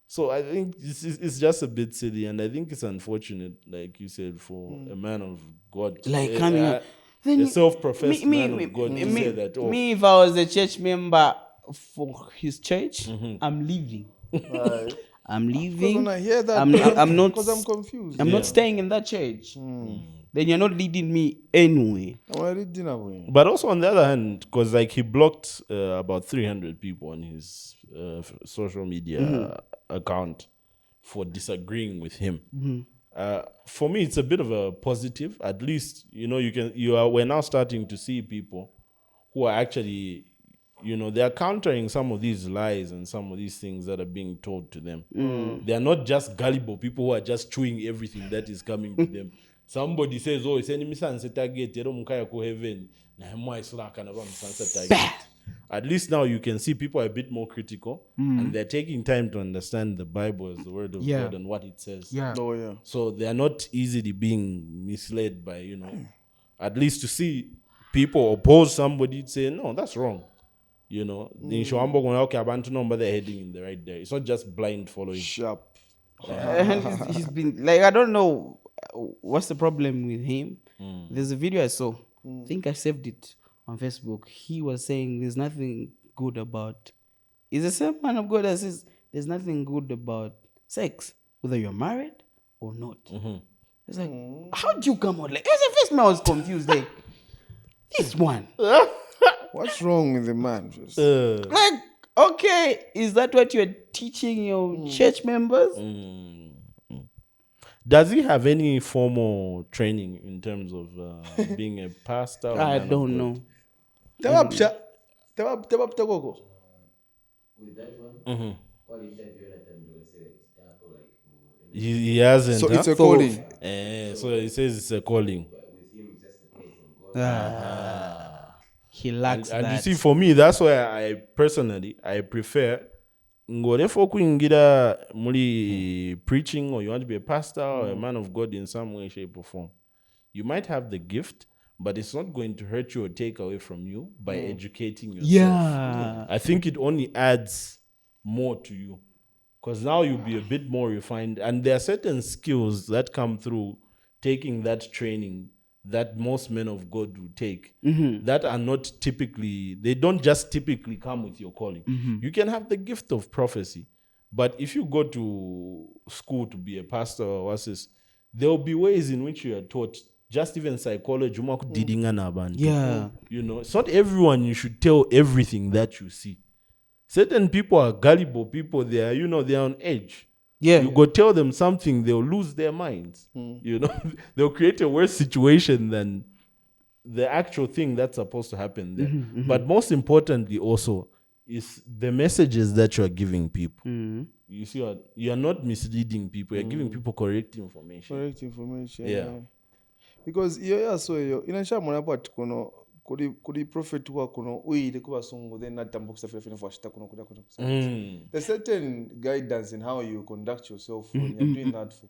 So I think it's just a bit silly, and I think it's unfortunate, like you said, for a man of God, like coming up, a self-professed man of God, to say that. Oh, me, if I was a church member for his church, I'm leaving. I'm leaving. When I hear that, I'm not, because I'm confused. I'm not staying in that church then you're not leading me anyway. But also on the other hand, because like he blocked about 300 people on his social media account for disagreeing with him. For me, it's a bit of a positive. At least we're now starting to see people who are actually, they are countering some of these lies and some of these things that are being told to them. They are not just gullible people who are just chewing everything that is coming to them. Somebody says, oh, it's enemy sunset target, heaven. At least now you can see people are a bit more critical and they're taking time to understand the Bible as the word of God and what it says. So they are not easily being misled by, at least to see people oppose somebody say, no, that's wrong. They're heading in the right direction. It's not just blind following. Sharp. And he's been like, I don't know what's the problem with him. There's a video I saw. I think I saved it on Facebook. He was saying there's nothing good about. Is the same man of God that says there's nothing good about sex, whether you're married or not. It's like, how do you come out like? It was the first man I was confused. Like, this one. What's wrong with the man? Like, okay, is that what you're teaching your church members? Does he have any formal training in terms of being a pastor? I don't know. With that one, what is that he hasn't. So it's a calling. So he says it's a calling. He lacks that. And you see, for me, that's why I personally prefer ngorefo kuingira muli preaching, or you want to be a pastor or a man of God in some way, shape, or form. You might have the gift, but it's not going to hurt you or take away from you by educating yourself. Yeah. I think it only adds more to you, because now you'll be a bit more refined, and there are certain skills that come through taking that training that most men of God will take that are not typically, they don't just typically come with your calling. You can have the gift of prophecy, but if you go to school to be a pastor or what's this, there will be ways in which you are taught, just even psychology. Yeah. It's not everyone you should tell everything that you see. Certain people are gullible people. They are, they are on edge. Yeah. You go tell them something, they'll lose their minds. They'll create a worse situation than the actual thing that's supposed to happen there. But most importantly also is the messages that you're giving people. You see, you're not misleading people. You're giving people correct information. Correct information. Yeah. Because inashamona but kuli prophet wa kuno uile kuba sungu then natambo kusafiri for ashita kuno kuda. There's certain guidance in how you conduct yourself when you're doing that for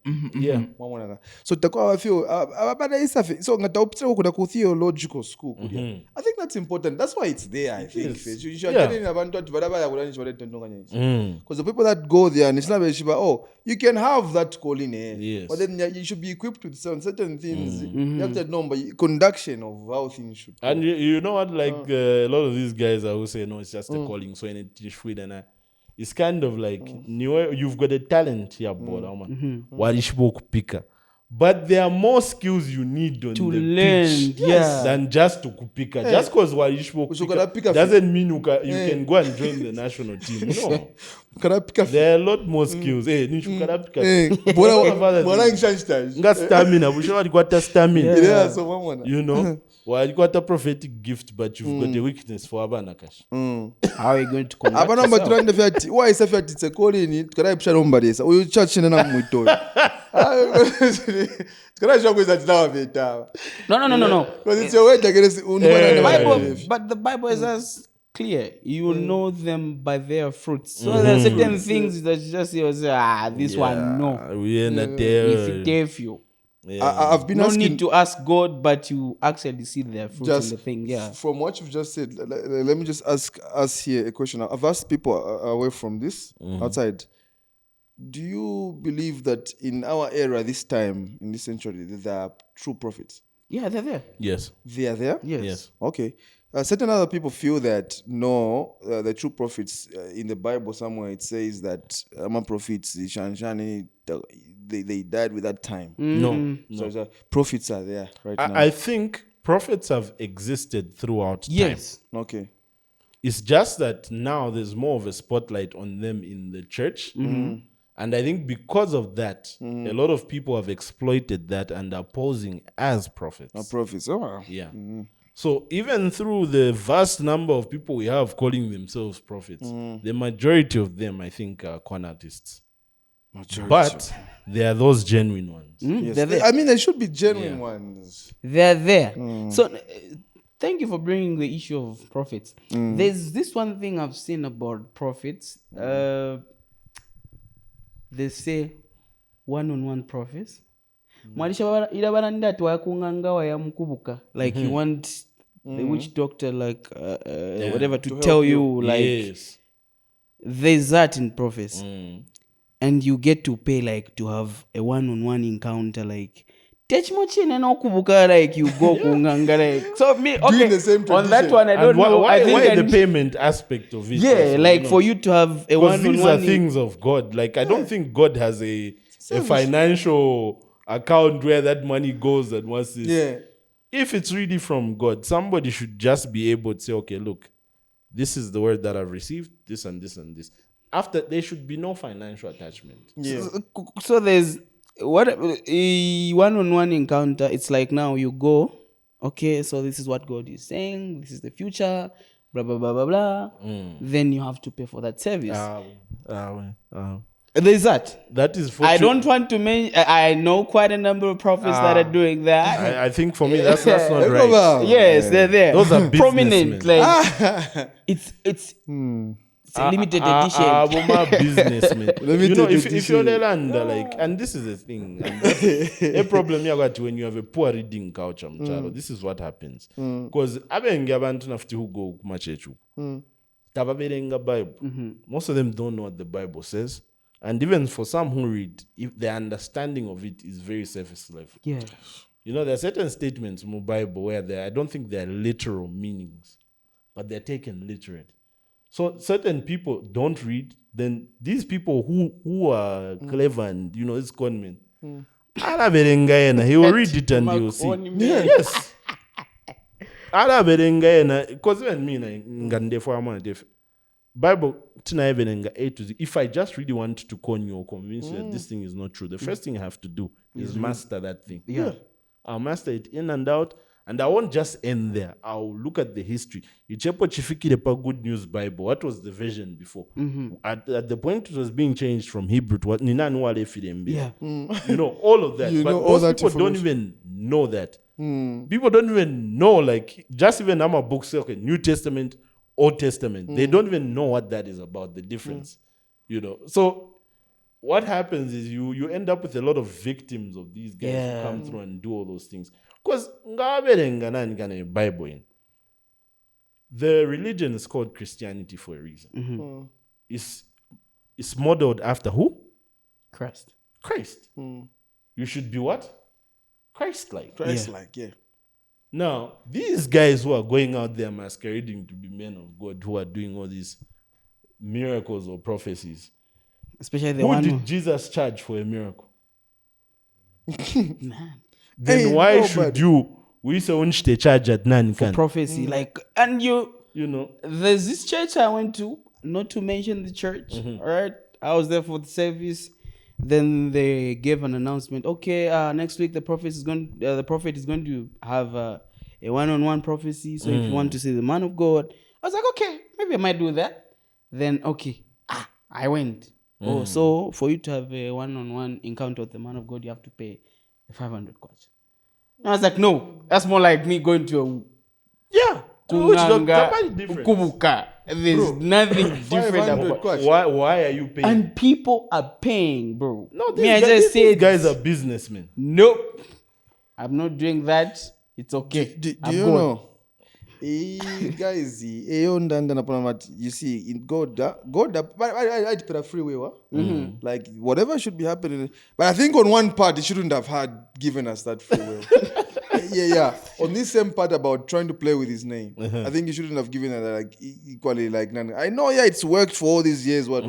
so takwa feel abada isafi so ngata upitira kuda ku theological school kudia. I think that's important. That's why it's there. I think you should tell abantu ati barabara kulani chibale tondonganya because the people that go there nisinabe shiba you can have that calling but then you should be equipped with certain things. You have to know conduction of how things should go. And you know what, like a lot of these guys I will say, no, it's just a calling, so it's kind of like you've got a talent here, but there are more skills you need on to the learn pitch than just to kupika. Just because doesn't mean you can go and join the national team. No. There are a lot more skills. Stamina. Well, you got a prophetic gift, but you've got a weakness for Abanakash. How are you going to conduct yourself? Why is it's a calling it? Can I picture somebody? Or you church in an amwito? Can I show you that now? No. Because it's your way to get But the Bible is as clear. You know them by their fruits. So there are certain things that just you say, this one, no. If it gave you. I've been asking, need to ask God, but you actually see their fruits in the thing. Yeah. From what you've just said, let me just ask us here a question. I've asked people away from this, outside. Do you believe that in our era, this time, in this century, there are true prophets? Yeah, they're there. Yes. They are there? Yes. Okay. Certain other people feel that, no, the true prophets, in the Bible somewhere, it says that Ama prophets, they died with that time. No. So prophets are there right now. I think prophets have existed throughout time. Yes. Okay. It's just that now there's more of a spotlight on them in the church. And I think because of that, a lot of people have exploited that and are posing as prophets. Prophets. Oh, wow. Yeah. So even through the vast number of people we have calling themselves prophets, the majority of them, I think, are con artists. But there are those genuine ones. Yes. I mean, there should be genuine ones. They're there. So thank you for bringing the issue of prophets. There's this one thing I've seen about prophets. They say one-on-one prophets. Mwalisha ilabana ndatu wakunganga wayamkubuka. Like you want the witch doctor, like whatever, to tell you, like there's that in prophecy. And you get to pay like to have a one-on-one encounter, like touch mochin and okubuka, like you go kunganga, like so me okay the same on that one I don't know. Why, I think why the payment aspect of it? Yeah, like for you to have a one-on-one. These are things of God. Like I don't think God has a financial account where that money goes and what's this. Yeah. If it's really from God, somebody should just be able to say, okay, look, this is the word that I've received, this and this and this. After, there should be no financial attachment. Yeah. So there's what a one-on-one encounter. It's like now you go, okay, so this is what God is saying, this is the future, blah blah blah blah blah. Then you have to pay for that service. There's that. That is. I don't want to mention. I know quite a number of prophets that are doing that. I think for me that's not right. Yes, they're there. Those are prominent. businessmen. Like it's a limited edition. Businessmen. You know, if you're the land, like, and this is the thing. A problem you got when you have a poor reading culture, this is what happens. Because abenge abantu nafti who go kumachechu. Tababerenga Bible. Most of them don't know what the Bible says. And even for some who read, if their understanding of it is very surface level. Yeah. You know, there are certain statements in the Bible where I don't think they're literal meanings, but they're taken literally. So certain people don't read, then these people who are clever and, you know, it's conmen. He will read it and he will see. Yes. Because even me, Bible, A to Z. If I just really want to con you or convince you that this thing is not true, the first thing I have to do is master that thing. Yeah. I'll master it in and out, and I won't just end there. I'll look at the history. Ichepo Chifiki Depa Good News Bible. What was the version before? At the point it was being changed from Hebrew to what Nina Nwale Fidembe. Yeah. You know, all of that. You but know all most that people don't even know that. People don't even know, like, just even our books say, okay, New Testament, Old Testament. They don't even know what that is about, the difference. You know. So what happens is you end up with a lot of victims of these guys who come through and do all those things. Because Bible, the religion is called Christianity for a reason. It's modeled after who? Christ. You should be what? Christ-like. Christ-like, yeah. Now, these guys who are going out there masquerading to be men of God, who are doing all these miracles or prophecies, Especially the who one did Jesus charge for a miracle? man. Then why should we say unshte charge at none can? Prophecy. Like, and you know, there's this church I went to, not to mention the church, all right? I was there for the service. Then they gave an announcement. Okay, next week the prophet is going to have a one-on-one prophecy. So if you want to see the man of God, I was like, okay, maybe I might do that. Then I went. Oh, so for you to have a one-on-one encounter with the man of God, you have to pay 500 kwacha. I was like, no, that's more like me going to Kubuka. There's nothing different about it. Why are you paying? And people are paying, bro. No, these guys are businessmen. Nope. I'm not doing that. It's okay. Do you know? Guys, you see, in God, I put a free will. Like, whatever should be happening. But I think on one part, he shouldn't have given us that free will. Yeah. On this same part about trying to play with his name, I think he shouldn't have given it like equally like none. I know, it's worked for all these years, what.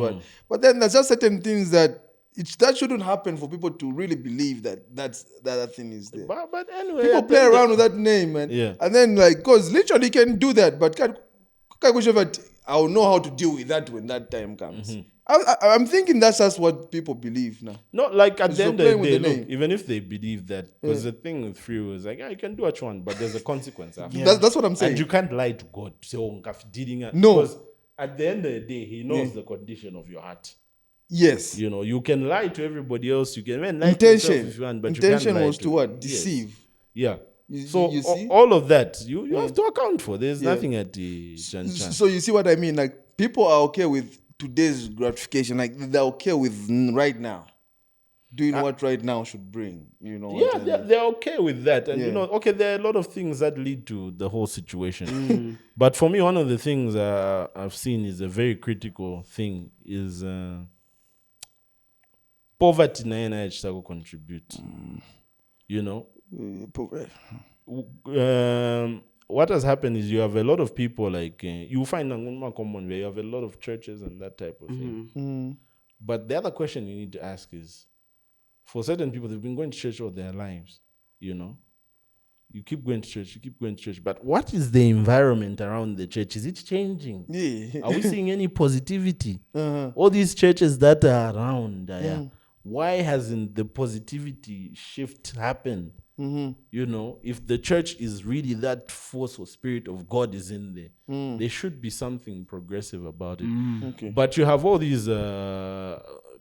But then there's just certain things that that shouldn't happen for people to really believe that thing is there. But anyway, People play around with that name, man. Yeah. And then, like, because literally can do that, but I'll know how to deal with that when that time comes. I'm thinking that's just what people believe now. No, like at the end of the day, name. look, even if they believe that, because the thing with free will is like, yeah, you can do what you want, but there's a consequence after. That's what I'm saying. And you can't lie to God to say, oh, No. Because at the end of the day, He knows the condition of your heart. Yes. You know, you can lie to everybody else. You can lie to yourself if you want, but intention you can't lie was to what? Deceive. Yes. Yeah. You So see? all of that, you have to account for. There's nothing at the chan. So you see what I mean? Like, people are okay with today's gratification. Like, they're okay with right now. Doing what right now should bring. You know. Yeah, they're okay with that. And, you know, okay, there are a lot of things that lead to the whole situation. But for me, one of the things I've seen is a very critical thing is poverty na contribute. You know? What has happened is you have a lot of people like you find a common where you have a lot of churches and that type of thing. But the other question you need to ask is, for certain people, they've been going to church all their lives. You know, you keep going to church, but what is the environment around the church? Is it changing? Yeah. Are we seeing any positivity? All these churches that are around, why hasn't the positivity shift happened? You know, if the church is really that force or spirit of God is in there, there should be something progressive about it. Okay. But you have all these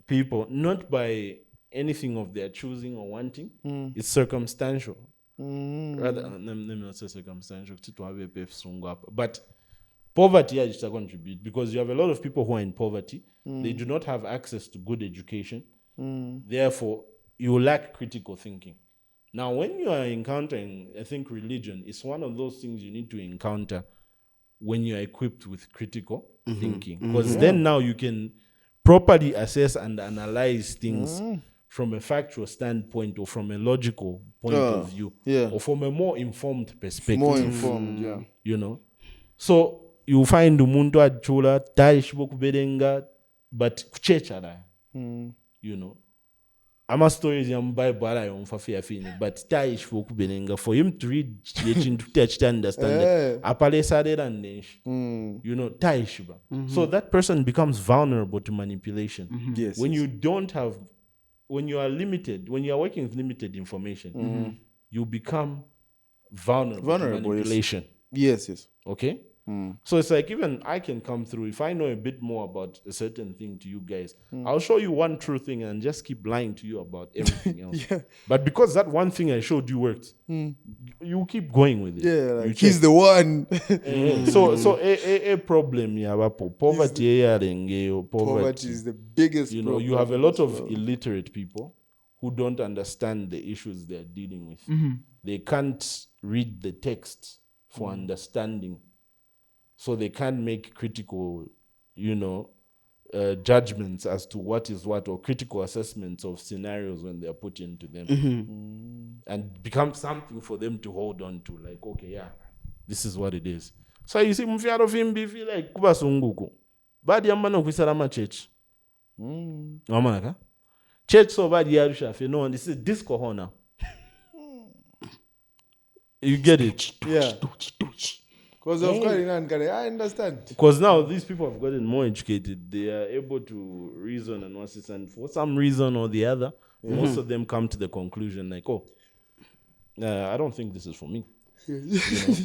people, not by anything of their choosing or wanting, it's circumstantial. Rather, let me not say circumstantial, but poverty is to contribute because you have a lot of people who are in poverty. They do not have access to good education. Therefore, you lack critical thinking. Now, when you are encountering, I think religion is one of those things you need to encounter when you are equipped with critical thinking. Because then now you can properly assess and analyze things from a factual standpoint or from a logical point of view. Or from a more informed perspective. More informed, yeah. You know? So, you find umuntu achula, taishbo kuberenga, but kuchechara. You know? Ama stories in Bible but taish for kubenenga for him to read to understand it. You know, taish. So that person becomes vulnerable to manipulation. Yes. When you don't have, when you are limited, when you are working with limited information, you become vulnerable to manipulation. Yes. Okay? So it's like even I can come through. If I know a bit more about a certain thing to you guys, I'll show you one true thing and just keep lying to you about everything else. But because that one thing I showed you worked, you keep going with it. Yeah, like he's the one. So a problem, poverty is the biggest you know, problem. you have a lot of illiterate people who don't understand the issues they're dealing with. They can't read the text for understanding. So they can't make critical, you know, judgments as to what is what or critical assessments of scenarios when they're put into them. And become something for them to hold on to. Like, okay, yeah, this is what it is. So you see, mfiaro fimbi feel like kuba sunguku. Badi yambano kwisarama church. Wamanaka? Church so badi yarusha fe no, this is disco hona. You get it? Yeah. Because of I understand. Because now these people have gotten more educated. They are able to reason and what's this, and for some reason or the other, most of them come to the conclusion like, oh, I don't think this is for me. You know?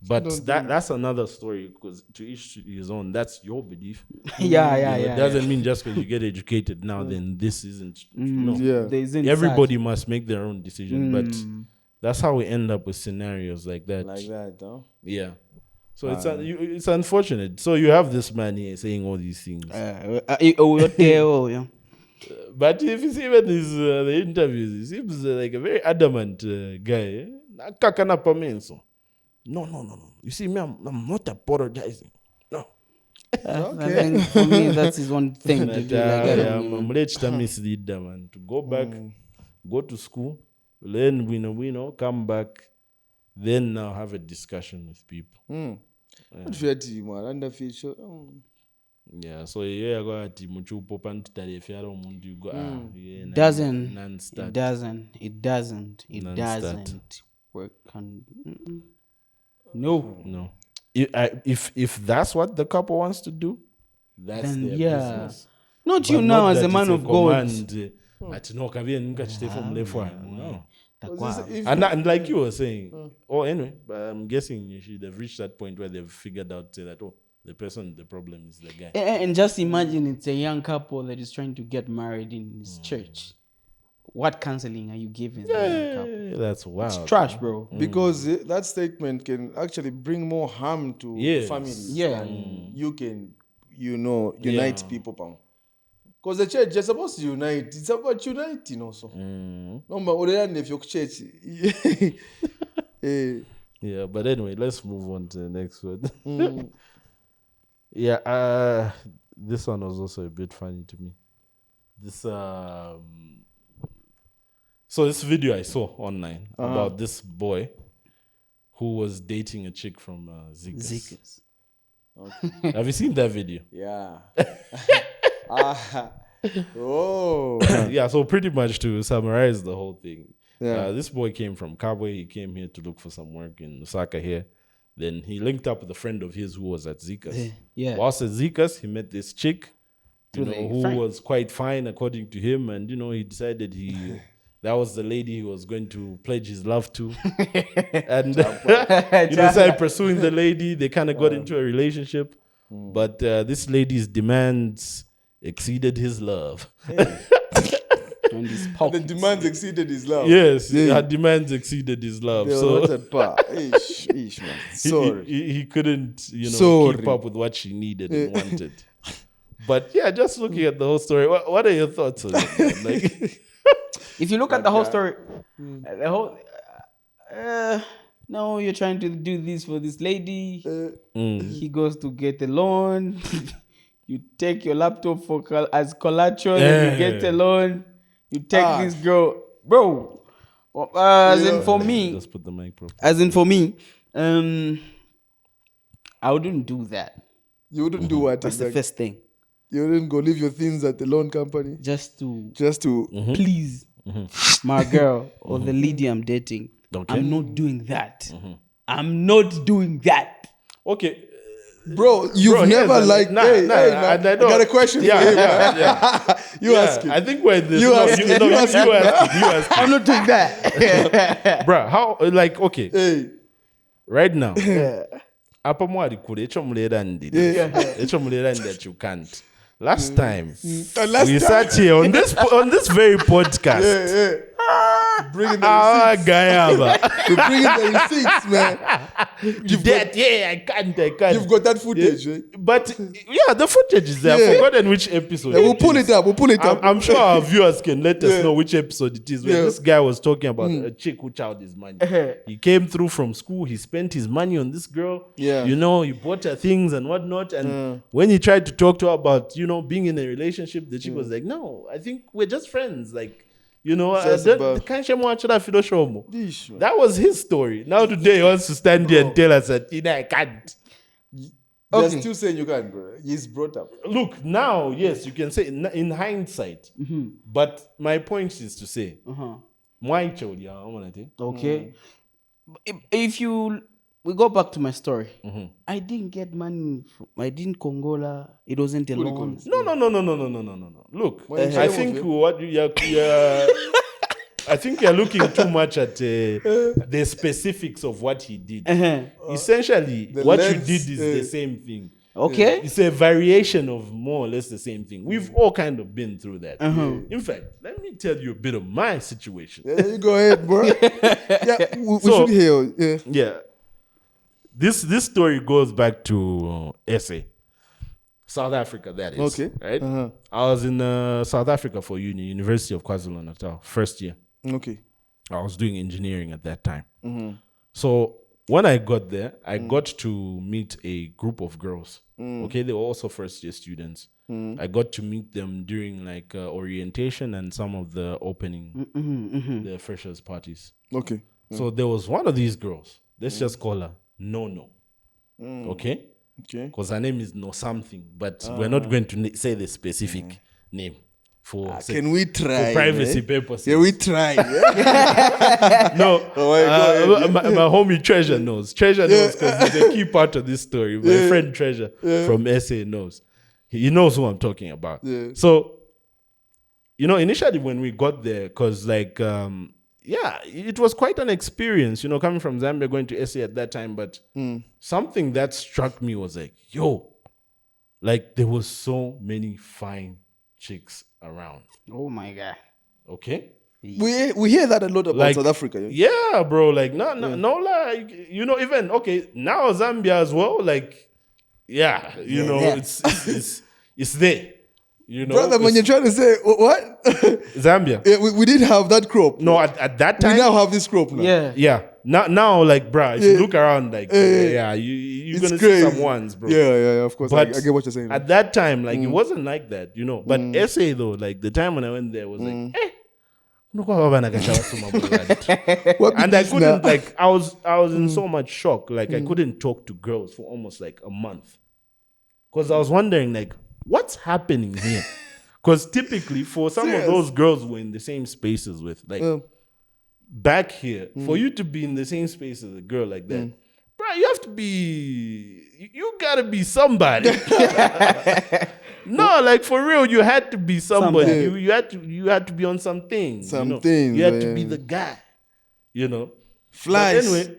But that's another story, because to each his own. That's your belief. It doesn't mean just because you get educated now, then this isn't. No. Everybody must make their own decision. But that's how we end up with scenarios like that. Like that, though. Yeah. So it's unfortunate. So you have this man here saying all these things. But if you see even his the interviews, he seems like a very adamant guy. No. You see me, I'm not apologizing. No. I think for me, that's his one thing to do. I'm to mislead them and to go back, go to school, learn, come back, then now have a discussion with people. Yeah, so yeah, go at muchu popan to the fiaro mundi you go It doesn't work on. No. If that's what the couple wants to do, that's Then their business. Not But you now not as that a man it's of God. command, at no caveat, from left one. No. If- And like you were saying, anyway, but I'm guessing you should have reached that point where they've figured out say that the problem is the guy. And just imagine it's a young couple that is trying to get married in his church. What counseling are you giving the young couple? That's wild. It's trash, bro. because that statement can actually bring more harm to families. Yeah. than you can, unite people. Because the church is supposed to unite. It's about uniting also. No, but if your church. Yeah, but anyway, let's move on to the next one. Yeah, this one was also a bit funny to me. So this video I saw online about this boy who was dating a chick from ZCAS. Okay. Have you seen that video? Yeah. Oh. Yeah, so pretty much to summarize the whole thing, Yeah. this boy came from Kabwe. He came here to look for some work in Lusaka here. Then he linked up with a friend of his who was at ZCAS. Yeah. Whilst at ZCAS, he met this chick, who fine. was quite fine according to him, and he decided that was the lady he was going to pledge his love to. And started pursuing the lady. They kind of got into a relationship, but this lady's demands exceeded his love. And his The demands exceeded his love. Yes, her demands exceeded his love. They were So not at par. Ish, man. Sorry. he couldn't, Sorry. keep up with what she needed and wanted. But yeah, just looking at the whole story, what are your thoughts on it, man? Like, if you look at the whole story, the whole no, you're trying to do this for this lady. He goes to get a loan. You take your laptop as collateral, and you get a loan. You take this girl, bro. As in for me, just put the mic properly. as in for me, I wouldn't do that. You wouldn't do what? That's the first thing. You wouldn't go leave your things at the loan company Just to please. my girl or the lady I'm dating. Okay. I'm not doing that. I'm not doing that. Okay. Bro, you've never here's liked. Man, I got a question for you. You ask it. I think we're this. You ask it. You ask it. I'm not doing that. Bruh, how, like, okay, Hey, right now, apa mwari kule, echo mulera ndi that you can't. Last time, we sat here on this very podcast. bringing the receipts. Gayaba. You're bringing the receipts, man. I can't. You've got that footage, right? But yeah, the footage is there. Yeah. I've forgotten which episode. Yeah, we'll pull it up. I'm sure our viewers can let us know which episode it is. Where Yeah. this guy was talking about a chick who chowed his money. He came through from school. He spent his money on this girl. Yeah. He bought her things and whatnot. And when he tried to talk to her about, being in a relationship, the chick was like, no, I think we're just friends. Like, Just about- that was his story. Now today he wants to stand here and tell us that I can't. They're still saying you can't, bro. He's brought up. Look, now, yes, you can say in hindsight. But my point is to say, Okay. If we go back to my story. I didn't get money. I didn't Congola. It wasn't a loan. No. Look, When I you think say what you're I think you're looking too much at the specifics of what he did. Essentially, the what lens, you did is the same thing. Okay. It's a variation of more or less the same thing. We've all kind of been through that. In fact, let me tell you a bit of my situation. Yeah, you go ahead, bro. Yeah, we So- should hear. Yeah. Yeah. This story goes back to SA. South Africa, that is. Okay. Right? I was in South Africa for University of KwaZulu-Natal, first year. Okay. I was doing engineering at that time. So when I got there, I got to meet a group of girls. Okay, they were also first year students. I got to meet them during like orientation and some of the opening, the freshers parties. Okay. So there was one of these girls. Let's just call her No. Okay. Okay. Because her name is no something, but we're not going to say the specific name for Can we try? for privacy purposes. Can we try? No, Oh my homie Treasure knows. Treasure knows because he's a key part of this story. My friend Treasure from SA knows. He knows who I'm talking about. Yeah. So, initially when we got there, because it was quite an experience, coming from Zambia, going to SA at that time. But something that struck me was like, there was so many fine chicks around. Oh my God. Okay? We hear that a lot about South Africa. Yeah, bro. Even, okay, now Zambia as well, it's there. Brother, when you're trying to say, what? Zambia. Yeah, we didn't have that crop. No, at that time. We now have this crop now. Yeah. Yeah. Now, bruh, if you look around, you're going to see some ones, bro. Yeah, of course. But I get what you're saying. At that time, it wasn't like that, But SA, though, the time when I went there was and I couldn't, I was in so much shock. I couldn't talk to girls for almost a month. Because I was wondering, what's happening here? Because typically, for some of those girls we're in the same spaces with, back here, for you to be in the same space as a girl like that, bro, you have to be, you gotta be somebody. No, for real, you had to be somebody. You had to be on some things. You had to be the guy. Flies. But anyway,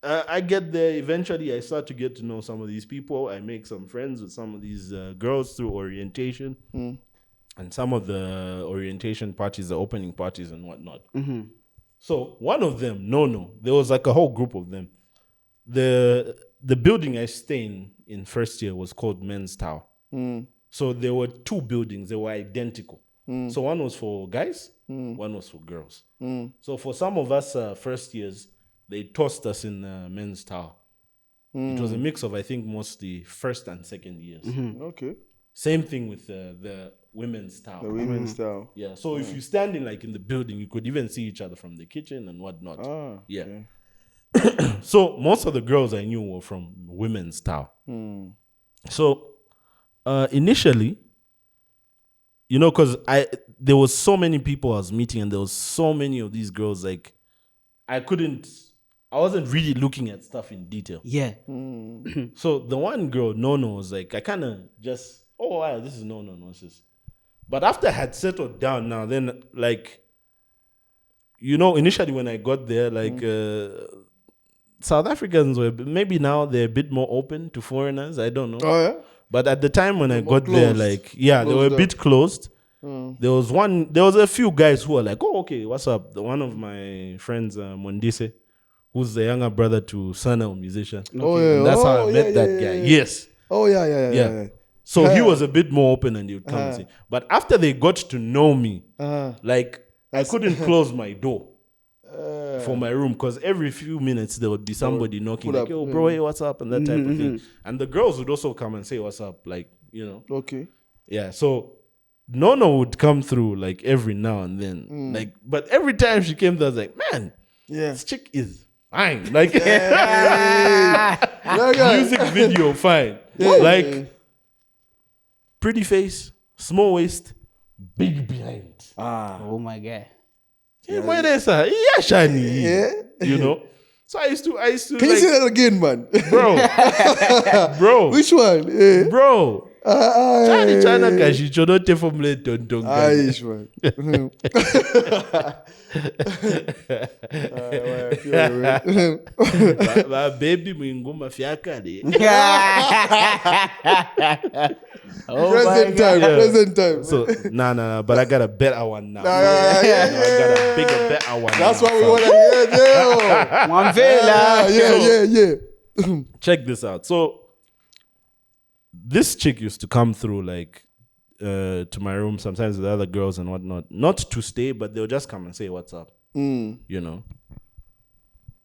I get there. Eventually, I start to get to know some of these people. I make some friends with some of these girls through orientation. And some of the orientation parties, the opening parties and whatnot. So one of them, there was a whole group of them. The building I stayed in first year was called Men's Tower. So there were two buildings. They were identical. So one was for guys, one was for girls. So for some of us first years, they tossed us in Men's Tower. It was a mix of, I think, mostly first and second years. Okay. Same thing with the Women's Tower. The Women's Tower. Yeah. So if you stand in in the building, you could even see each other from the kitchen and whatnot. Yeah. Okay. So most of the girls I knew were from Women's Tower. So initially, because there was so many people I was meeting and there was so many of these girls, I wasn't really looking at stuff in detail. Yeah. So the one girl, Nono, was I kind of just, wow, this is Nono nonsense. But after I had settled down now, then initially when I got there, South Africans were, maybe now they're a bit more open to foreigners. I don't know. Oh, yeah? But at the time when I got there, they were a bit closed. There was a few guys who were okay, what's up? One of my friends, Mondise, who's the younger brother to Sana, musician. And that's how I met that guy. Yeah. Yes. Oh, yeah. So he was a bit more open and he would come and see. But after they got to know me, I couldn't close my door for my room because every few minutes there would be somebody knocking, yo, bro, hey, what's up? And that type of thing. And the girls would also come and say, what's up? Okay. Yeah, so Nono would come through every now and then. But every time she came there, I was like, man, this chick is fine. Music video, fine. Pretty face, small waist, big behind. Oh my God. Yeah, shiny. So I used to. Can you say that again, man? Bro. Which one? Bro. China kashi chodote from le tontong. Aish, man. Baby mwinguma fiakale. Present time. So nah, but I got a better one now. I got a bigger, better one. That's what we want to hear. Yeah. Check this out. So this chick used to come through to my room sometimes with other girls and whatnot. Not to stay, but they'll just come and say what's up.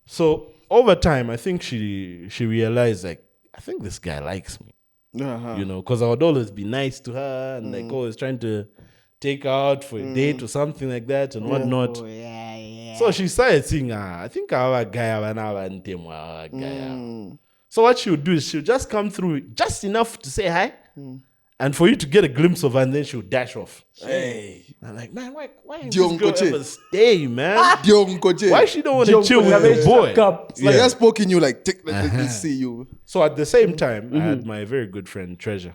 So over time, I think she realized I think this guy likes me. Because I would always be nice to her and always trying to take her out for a date or something like that and whatnot. Oh, yeah. So she started saying, I think our guy. So what she would do is she would just come through just enough to say hi, and for you to get a glimpse of her, and then she would dash off. Hey. I'm like, man, why ain't this girl ever stay, man? Diongoche. Why she don't want to chill with the boy? It's like just poking you like, let me see you. So at the same time, I had my very good friend Treasure.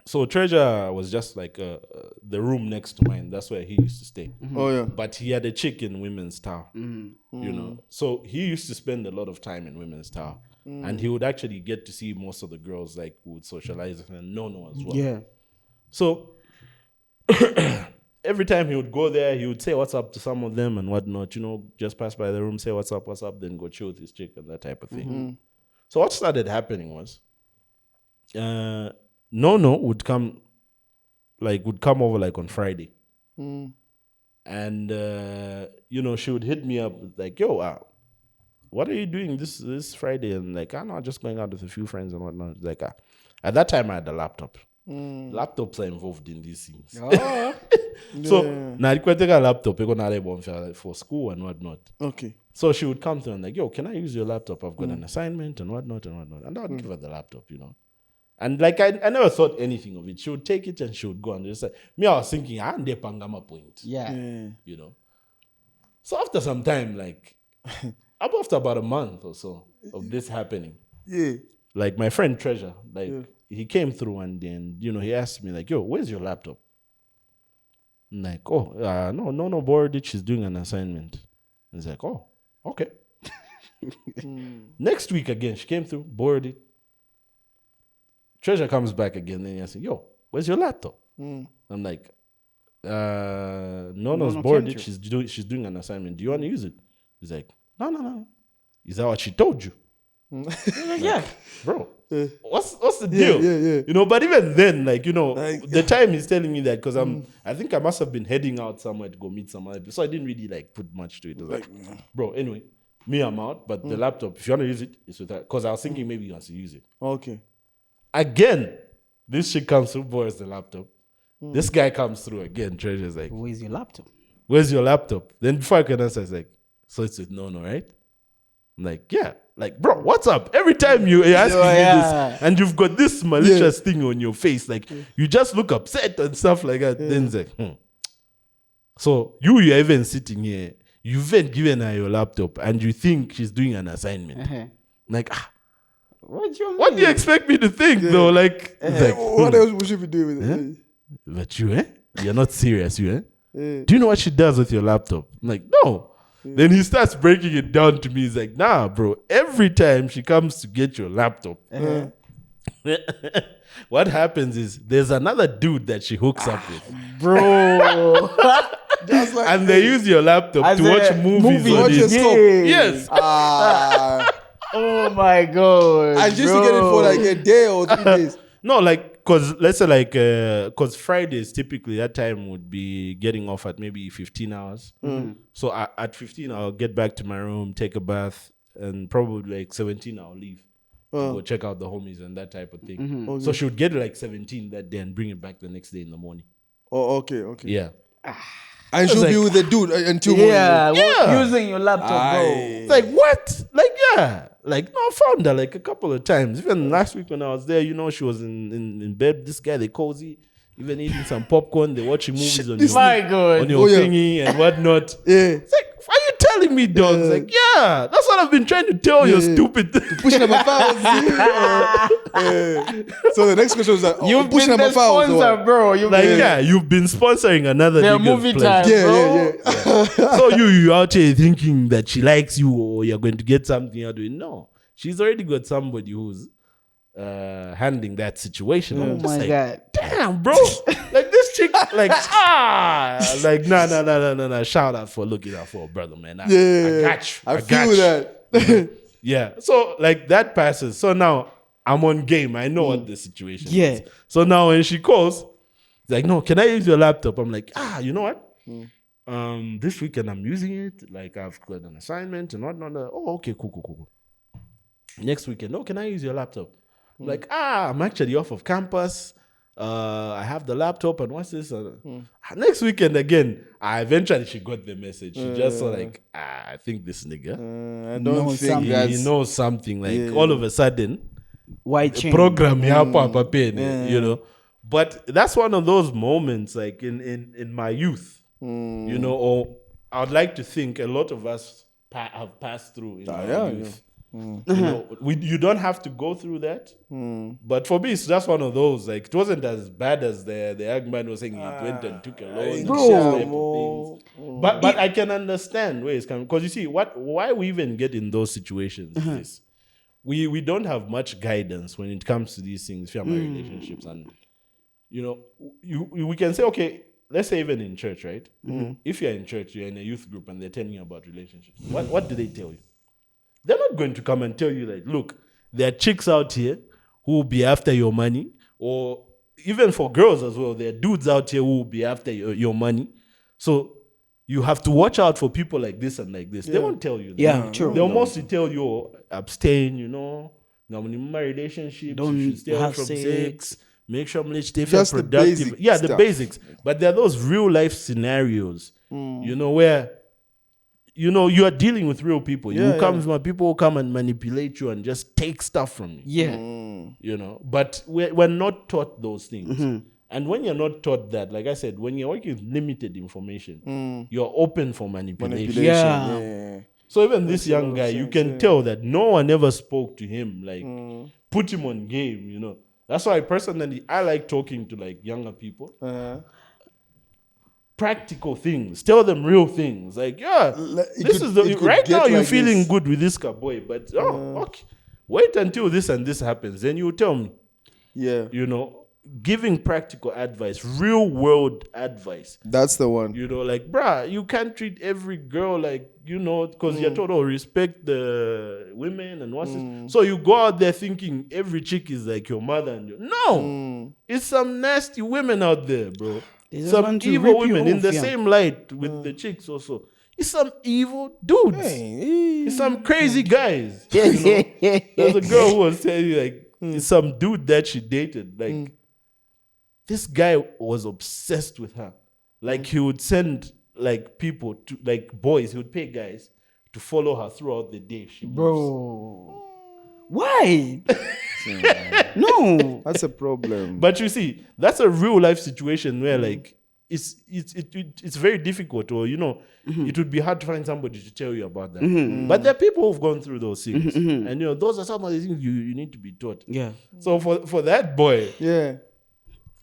So Treasure was just like the room next to mine. That's where he used to stay. Oh yeah. But he had a chick in Women's Tower, you know. So he used to spend a lot of time in Women's Tower. And he would actually get to see most of the girls like who would socialize and no as well. Yeah. So every time he would go there, he would say what's up to some of them and whatnot, you know, just pass by the room, say what's up, then go chill with his chick and that type of thing. So what started happening was Nono would come over like on Friday. And you know, she would hit me up like, yo, what are you doing this Friday? And like, I'm not just going out with a few friends and whatnot. Like, at that time, I had a laptop. Laptops are involved in these things. So, now I take a laptop for school and whatnot. Okay. So she would come to me and like, yo, can I use your laptop? I've got an assignment and whatnot. And I would give her the laptop, you know. And like, I never thought anything of it. She would take it and she would go. And just like, me, I was thinking, I'm the Pangama point. Yeah. You know. So after some time, like, after about a month or so of this happening, like my friend Treasure, like he came through and then, you know, he asked me like, yo, where's your laptop? I'm like, oh, no, borrowed it. She's doing an assignment. He's like, oh, okay. Next week again, she came through, borrowed it. Treasure comes back again, then he says, yo, where's your laptop? I'm like, Nono's borrowed it. She's doing an assignment. Do you want to use it? He's like, no. Is that what she told you? Like, yeah. Bro, what's the deal? Yeah. You know, but even then, like, you know, the time he's telling me that because I think I must have been heading out somewhere to go meet some other people. So I didn't really like put much to it. I was like, bro, anyway, me, I'm out. But the laptop, if you want to use it, it's with her. Because I was thinking maybe he wants to use it. Okay. Again, this shit comes through, borrows the laptop. This guy comes through again. Treasure's like, Where's your laptop? where's your laptop? Then before I could answer, it's like, so it's with Nono, right? I'm like, yeah. Like, bro, what's up? Every time you're asking me this, and you've got this malicious thing on your face, like, you just look upset and stuff like that. Then it's like, So you're even sitting here, you've even given her your laptop, and you think she's doing an assignment. Like, What do you expect me to think, though? Like, it's like, what else would she be doing with it? But you're not serious, Do you know what she does with your laptop? I'm like, no. Then he starts breaking it down to me. He's like, nah, bro. Every time she comes to get your laptop, what happens is there's another dude that she hooks up with. Bro. Just like, and they use your laptop to watch movies on it. Yes. Oh my God. I used to get it for like a day or 3 days. No, like, because let's say like, because Fridays typically that time would be getting off at maybe 15 hours. So at 15, I'll get back to my room, take a bath, and probably like 17, I'll leave. Go check out the homies and that type of thing. Okay. So she would get like 17 that day and bring it back the next day in the morning. Oh, okay. Yeah. And she'll be with the dude until Using your laptop, bro. It's like, what? Like, yeah. Like, no, I found her like a couple of times. Even last week when I was there, you know, she was in bed. This guy, they cozy. Even eating some popcorn. They're watching movies on your thingy and whatnot. It's like, why are you telling me, dog? It's like, yeah, that's what I've been trying to tell you, stupid. Pushing up my files. So the next question was like, you've been the sponsor, bro. You've been sponsoring another movie time. Yeah. So you out here thinking that she likes you or you're going to get something out of it. No, she's already got somebody who's handling that situation. Oh my God. Damn, bro. Like this chick, like, like, nah. Shout out for looking out for a brother, man. I got you. I feel that. Yeah. So like that passes. So now I'm on game. I know what the situation is. So now when she calls, it's like, no, can I use your laptop? I'm like, you know what? This weekend I'm using it. Like I've got an assignment and whatnot. Oh, okay, cool. Next weekend, no, can I use your laptop? Like, I'm actually off of campus. I have the laptop and what's this? Next weekend again, eventually she got the message. She just saw like, I think this nigga, I don't think he knows something. Like all of a sudden, Why change? program you know. But that's one of those moments, like in my youth, you know, or I'd like to think a lot of us have passed through in our youth. You know, you don't have to go through that, but for me, it's just one of those. Like, it wasn't as bad as the young man was saying he went and took a loan, but I can understand where it's coming, because you see why we even get in those situations. Is this. We don't have much guidance when it comes to these things, family relationships, and you know, we can say, okay, let's say even in church, right? If you're in church, you're in a youth group, and they're telling you about relationships. What do they tell you? They're not going to come and tell you, like, look, there are chicks out here who will be after your money, or even for girls as well, there are dudes out here who will be after your money. So you have to watch out for people like this and like this. They won't tell you that. Yeah, true. They'll mostly tell you, abstain, you know, in my relationship, Don't you should stay away have from sex. sex. Make sure I'm stay Just the productive. basic The stuff. basics. But there are those real life scenarios, you know, where you know you are dealing with real people. People will come and manipulate you and just take stuff from you. Yeah. You know, but we're not taught those things. And when you're not taught that, like I said, when you're working with limited information, you're open for manipulation. Yeah. So even this young guy, you can tell that no one ever spoke to him, like put him on game, you know. That's why personally, I like talking to like younger people. Practical things. Tell them real things. Like, this is right now you're feeling good with this boy, but okay. Wait until this and this happens. Then you tell me. Yeah. You know, giving practical advice, real world advice. That's the one. You know, like, bruh, you can't treat every girl like, you know, because you're told, respect the women and what's this. So you go out there thinking every chick is like your mother and no. It's some nasty women out there, bro. Some evil women in the same light with the chicks also. It's some evil dudes. It's some crazy guys. You know? There's a girl who was telling you, like, it's some dude that she dated. Like, this guy was obsessed with her. Like, he would send, like, people to, like, boys, he would pay guys to follow her throughout the day. Bro. Why? No. That's a problem. But you see, that's a real life situation where, like, it's very difficult, or, you know, it would be hard to find somebody to tell you about that. But there are people who've gone through those things. And, you know, those are some of the things you need to be taught. Yeah. So for that boy, Yeah.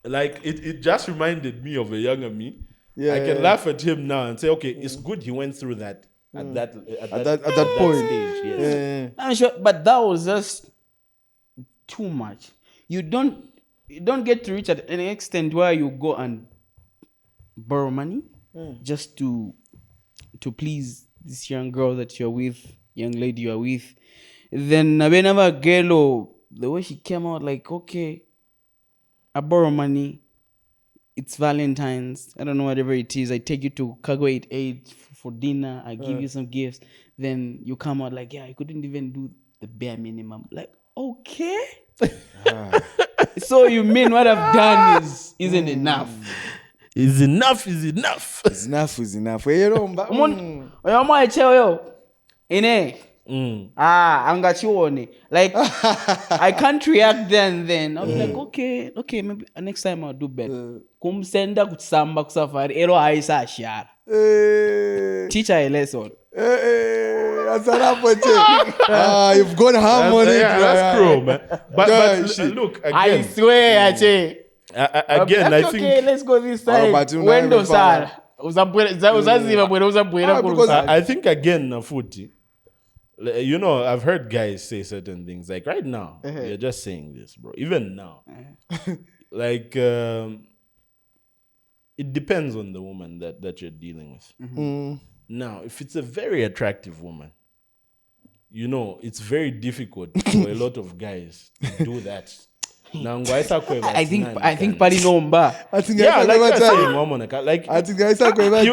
like, it just reminded me of a younger me. Yeah. I can laugh at him now and say, okay, it's good he went through that at that point. stage. Yes. I'm sure, but that was just too much. You don't get to reach at an extent where you go and borrow money just to please this young girl that you're with, young lady you're with. Then whenever girl, the way she came out, like, okay, I borrow money. It's Valentine's. I don't know, whatever it is. I take you to Cargo 88 for dinner. I give you some gifts. Then you come out like, I couldn't even do the bare minimum. Like, okay. So you mean what I've done isn't enough? Is enough. Is enough. Angachione. Like, I can't react then. I'll be like, okay, maybe next time I'll do better. Kumsenda kusamba kusafari ero aisa ashara. Teach her a lesson. You've got harmony. That's cruel, man. But look, again, I swear, again, I think. Okay, let's go this time. Wendo sara. I think again, Nafuti. You know, I've heard guys say certain things. Like right now, you're just saying this, bro. Even now, like it depends on the woman that you're dealing with. Now, if it's a very attractive woman, you know, it's very difficult for a lot of guys to do that. I think Pali Nomba.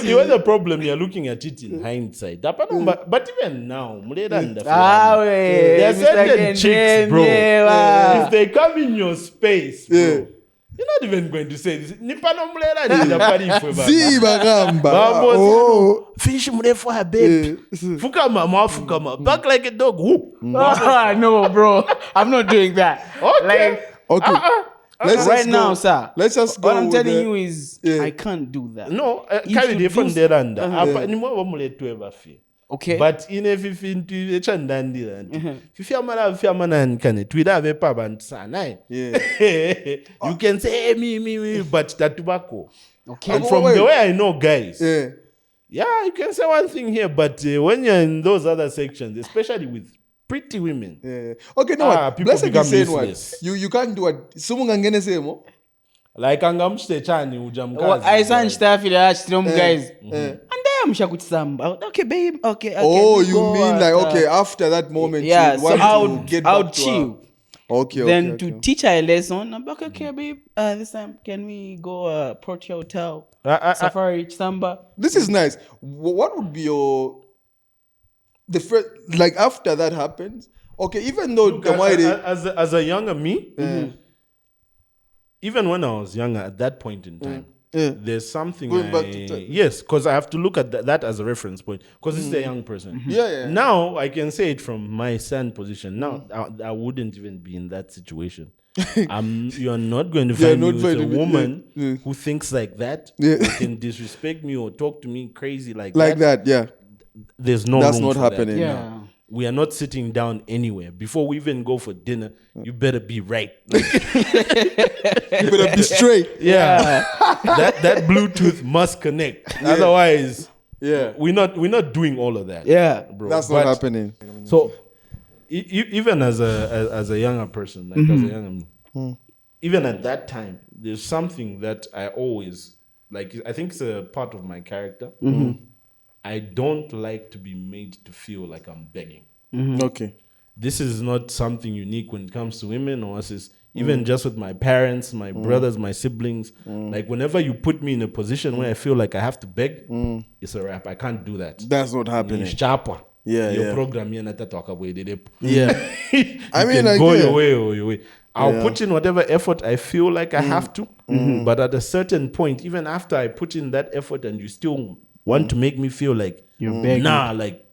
You are the problem. You're looking at it in hindsight. But even now, there are certain chicks, bro. If they come in your space, bro, You're not even going to say this. Nipanomlela ni Zibagamba. Oh. Finish mrefu ha babe. Fukama. Back like a dog. No, bro. I'm not doing that. Okay. Right now, sir. Let's just go. What I'm telling you is, I can't do that. No, carry different deranda. Okay. But in a 15 to chandandi, if you're man, can it? We have a pub and sana. You can say me, but that tobacco. Okay. And from the way I know guys, yeah, you can say one thing here, but when you're in those other sections, especially with pretty women, okay, no, what? People become useless. You can't do what? Sumungangene semo. Like angamshte chani ujamkazi. Well, I sang stuff in the guys. And then I'm Samba. Okay, babe. Okay. Oh, you mean like okay? After that moment, yeah. you So want to I'll chill. Okay. Then to teach her a lesson, I'm like, okay, babe. This time, can we go Portia Hotel, Safari Samba? This is nice. What would be your the first like after that happens? Okay, even though look, as a younger me, even when I was younger, at that point in time, there's something. Yes, because I have to look at that as a reference point. Because this is a young person. Now I can say it from my son position. Now I wouldn't even be in that situation. You're not going to find me with a woman who thinks like that, who can disrespect me or talk to me crazy like that. Yeah. There's no. That's room not for happening. That. Yeah. We are not sitting down anywhere. Before we even go for dinner, you better be right. You better be straight. Yeah. that Bluetooth must connect. Otherwise, we're not doing all of that. Yeah, bro. That's not happening. So even as a younger person, like as a younger me, even at that time, there's something that I always like. I think it's a part of my character. I don't like to be made to feel like I'm begging. Okay. This is not something unique when it comes to women or us. Even just with my parents, my brothers, my siblings. Like whenever you put me in a position where I feel like I have to beg, it's a wrap. I can't do that. That's not happening. Your program here not talk about it. I mean, like, go your way or your way. I'll put in whatever effort I feel like I have to. But at a certain point, even after I put in that effort and you still want to make me feel like you're begging. Nah, like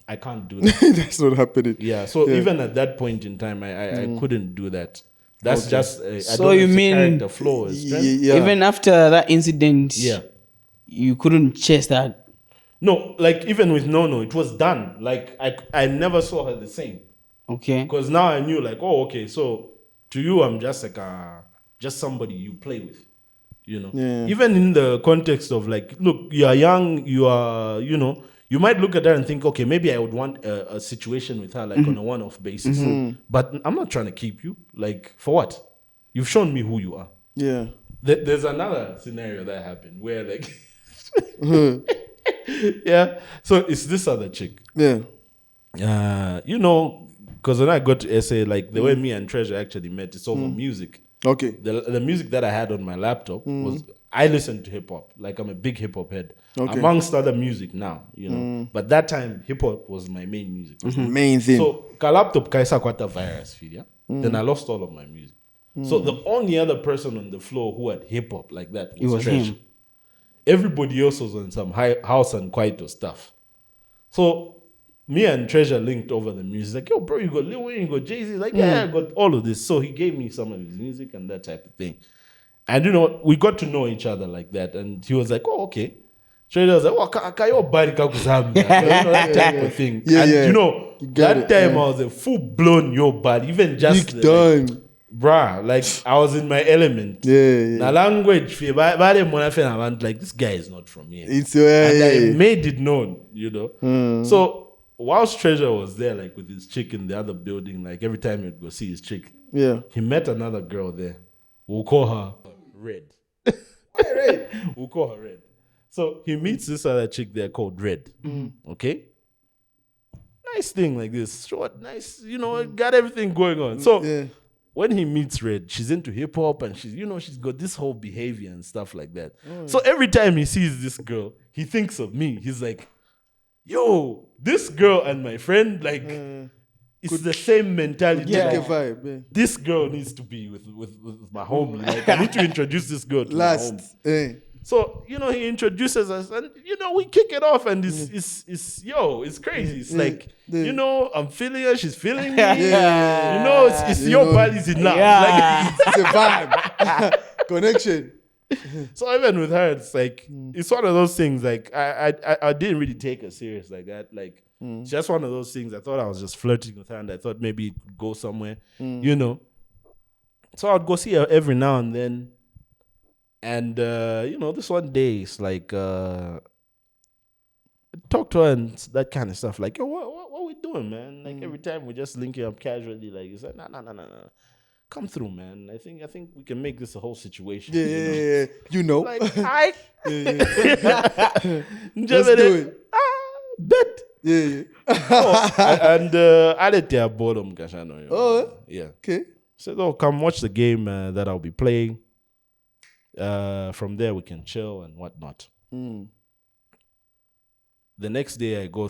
I can't do that. That's not happening. Yeah. So even at that point in time, I couldn't do that. That's just so you mean character flaw. Even after that incident, you couldn't chase that. No, like even with No, it was done. Like I never saw her the same. Okay. Because now I knew like, oh, okay, so to you I'm just like just somebody you play with. You know, even in the context of like, look, you are young, you are, you know, you might look at her and think, okay, maybe I would want a situation with her like on a one-off basis. But I'm not trying to keep you. Like, for what? You've shown me who you are. Yeah. There's another scenario that happened where like, so it's this other chick. Yeah. You know, because when I got to SA, like the way me and Treasure actually met, it's over music. Okay. The music that I had on my laptop was, I listened to hip hop. Like I'm a big hip hop head. Okay. Amongst other music now, you know. But that time, hip hop was my main music. Main thing. So, ka laptop kaisa kwata virus feed, yeah? Then I lost all of my music. So the only other person on the floor who had hip hop like that was Treasure. Everybody else was on some house and Kwaito stuff. So me and Treasure linked over the music. Like, yo, bro, you got Lil Wayne, you got Jay-Z. Like, yeah, I got all of this. So he gave me some of his music and that type of thing. And, you know, we got to know each other like that. And he was like, oh, okay. Treasure was like, oh, kayo bari kakuzami. You know, that type of thing. You know, that time I was a full-blown yo bad. Even just... Big done. Bruh, like, I was in my element. The language, like, this guy is not from here. I made it known, you know. So... whilst Treasure was there, like with his chick in the other building, like every time he'd go see his chick, he met another girl there. We'll call her Red. We'll call her Red. So he meets this other chick there called Red. Okay? Nice thing like this. Short, nice, you know, got everything going on. So when he meets Red, she's into hip hop and she's, you know, she's got this whole behavior and stuff like that. So every time he sees this girl, he thinks of me. He's like, yo, this girl and my friend, like, it's the same mentality. Take like, a vibe. Yeah. this girl needs to be with my homie. Like, I need to introduce this girl to my homie. So, he introduces us and, we kick it off and it's crazy. It's like, I'm feeling her, she's feeling me. It's your body's enough. Yeah. Like, It's a vibe. Connection. So even with her, it's like, it's one of those things, like, I didn't really take her serious like that. Like, it's just one of those things. I thought I was just flirting with her and I thought maybe it could go somewhere, So I'd go see her every now and then. And, this one day, it's like, talk to her and that kind of stuff. Like, yo, what we doing, man? Like, every time we just linking up casually, like, it's like, no. Come through, man. I think we can make this a whole situation. Yeah. Like, I... Let's do it. Bet. Yeah. And I let their boredom, Kashano. Oh, yeah. Okay. So, come watch the game that I'll be playing. From there we can chill and whatnot. The next day I go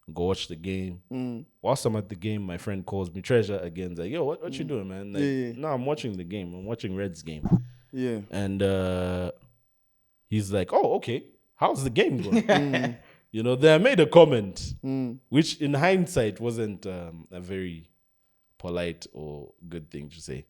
watch the game. Whilst I'm at the game, my friend calls me, Treasure again. He's like, yo, what you doing, man? Like, no, I'm watching the game. I'm watching Red's game. Yeah. And he's like, oh, okay. How's the game going? Then I made a comment, which in hindsight wasn't a very polite or good thing to say.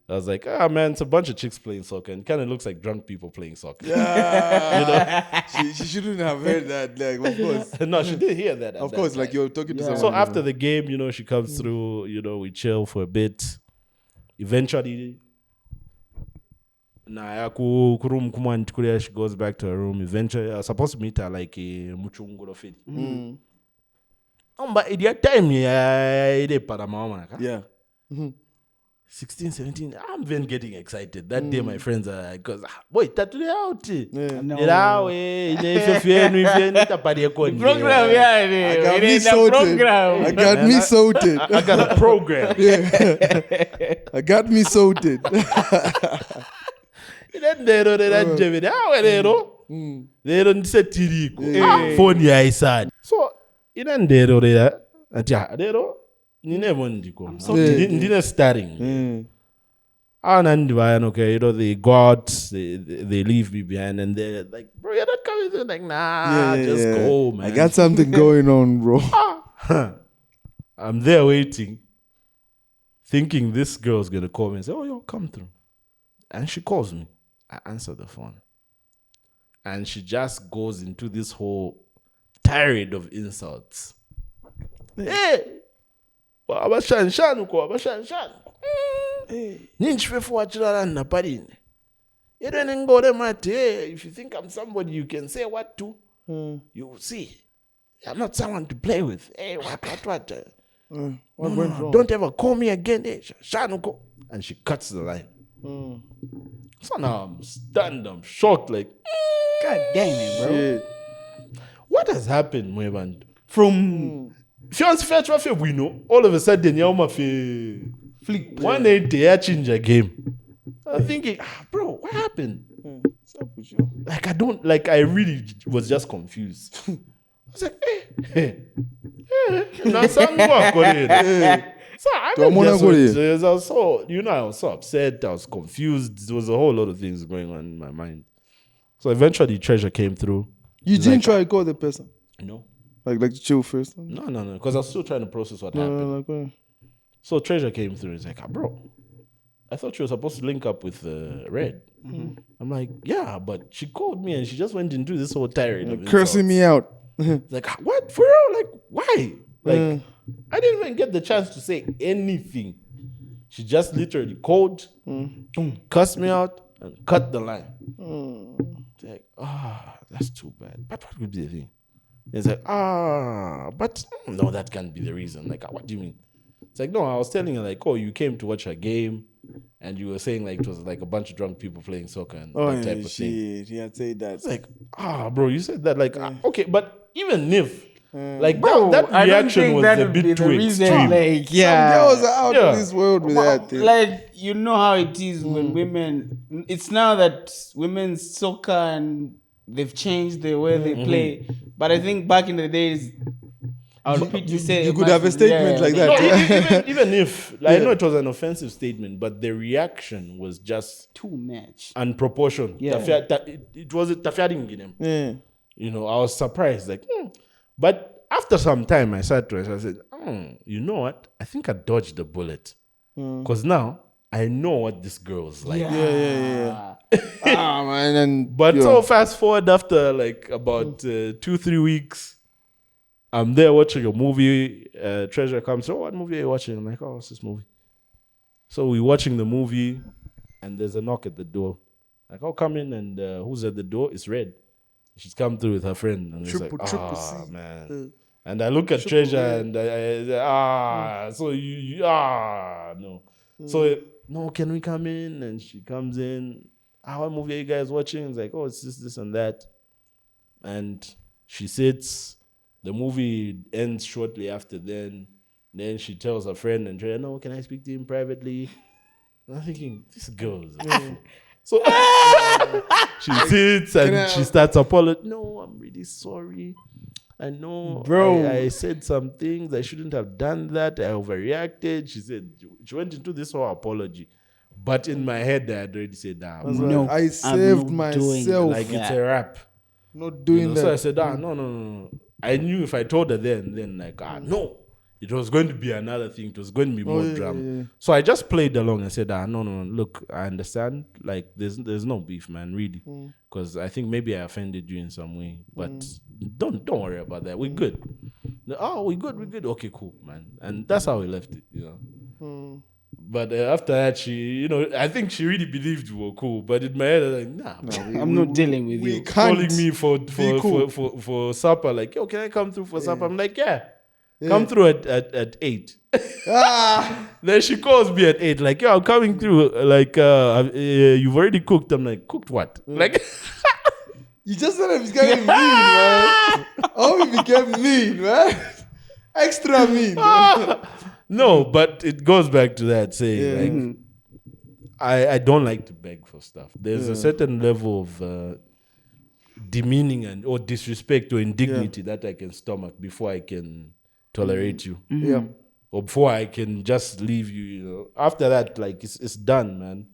I was like, man, it's a bunch of chicks playing soccer and kind of looks like drunk people playing soccer. Yeah. She shouldn't have heard that, like, of course. No, she did hear that. Of course, like you're talking to someone. So after the game, she comes through, we chill for a bit. Eventually, she goes back to her room. Eventually, I was supposed to meet her like a muchungulo fit. But at that time, yeah. 16, 17, I'm then getting excited. That day, my friends are like, boy, that's out. Program, I got me sorted. I got me sorted. I got a program. I got me sorted. So, ndine starting. Okay, they go out, they leave me behind, and they're like, bro, you're not coming. They're like, nah, just go, man. I got something going on, bro. I'm there waiting, thinking this girl's gonna call me and say, oh, yo, come through. And she calls me. I answer the phone. And she just goes into this whole tirade of insults. Hey! If you think I'm somebody you can say what to, you will see. I'm not someone to play with. Hey, what? What went wrong? Don't ever call me again. Hey, and she cuts the line. So now I'm stunned, I'm shocked, like, God damn it, bro. Shit. What has happened, Mwevan? From If you want to fetch what we know, all of a sudden you're my flick 180 I change a game. I'm thinking, bro, what happened? What's up with you? Like I really was just confused. I was like, So I was so upset, I was confused. There was a whole lot of things going on in my mind. So eventually Treasure came through. You didn't try to call the person? No. Like to chill first? No, because I was still trying to process what happened. So Treasure came through. He's like, bro, I thought you were supposed to link up with Red. I'm like, yeah, but she called me and she just went into this whole tirade of cursing me out. Like, what? For real? Like, why? Like, I didn't even get the chance to say anything. She just literally called, cussed me out, and cut the line. It's like, that's too bad. But what would be the thing? It's like, but no, that can't be the reason. Like, what do you mean? It's like, no, I was telling her, like, oh, you came to watch her game, and you were saying, like, it was like a bunch of drunk people playing soccer and that type of thing. Yeah, say that. It's like, bro, you said that, like, okay, but even if, like, bro, that reaction was a bit too extreme. Like, some girls are out of this world with that thing. Like, you know how it is when women, it's now that women's soccer and they've changed the way they play. But I think back in the days, You could have a statement like that. No, even if I know it was an offensive statement, but the reaction was just too much, unproportioned. Yeah. It was tafiaring in him. You know, I was surprised. Like, but after some time, I sat to it. I said, you know what? I think I dodged the bullet because now I know what this girl is like. Yeah. Man, So fast forward after like about 2-3 weeks. I'm there watching a movie. Treasure comes. Oh, what movie are you watching? I'm like, oh, what's this movie? So we're watching the movie, and there's a knock at the door. Like, oh, come in, and who's at the door? It's Red. She's come through with her friend, and it's like, man. And I look at Treasure, and so you no. So no, can we come in? And she comes in. What movie are you guys watching? It's like, oh, it's this, and that. And she sits. The movie ends shortly after then. Then she tells her friend and Treasure, no, can I speak to him privately? I'm thinking, this girl is awful. So she sits and she starts apologizing. No, I'm really sorry. I know, bro. I said some things. I shouldn't have done that. I overreacted. She said, she went into this whole apology. But in my head, I had already said that. No, I saved myself. Like it's a rap. Not doing that. So I said, no. I knew if I told her then like, no. It was going to be another thing. It was going to be more drama. Yeah. So I just played along and said, no. Look, I understand. Like, there's no beef, man, really. Because I think maybe I offended you in some way. But don't worry about that. We're good. We're good. Okay, cool, man. And that's how we left it, you know. But after that, she, you know, I think she really believed we were cool. But in my head, I was like, nah, I'm not dealing with you. Calling me for supper, like, yo, can I come through for supper? I'm like, yeah. Come through at 8. Then she calls me at 8, like, yo, I'm coming through. Like, you've already cooked. I'm like, cooked what? Like, you just said it became mean, man. Oh, it became mean, man. Extra mean. No, but it goes back to that saying, like, I don't like to beg for stuff. There's a certain level of demeaning or disrespect or indignity that I can stomach before I can tolerate you. Or before I can just leave you, you know. After that, like, it's done, man.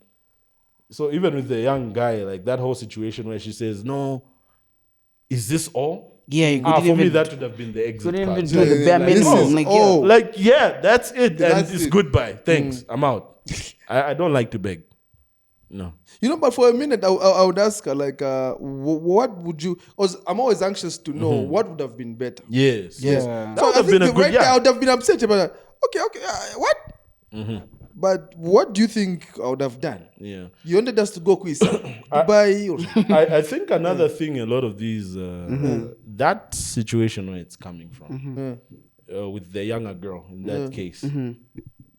So even with the young guy, like that whole situation where she says, no, is this all? Yeah, you couldn't for me, that would have been the exit couldn't card. even do the bare minimum. That's it. And it's goodbye. Thanks. I'm out. I don't like to beg. No. You know, but for a minute, I would ask her, like, what would you... Because I'm always anxious to know what would have been better. Yes. Yeah. That would have been a good... I would have been upset about that. Okay, what? But what do you think I would have done? Yeah. You wanted us to go quiz Dubai or something. I think another thing, a lot of these, that situation where it's coming from, with the younger girl in that case,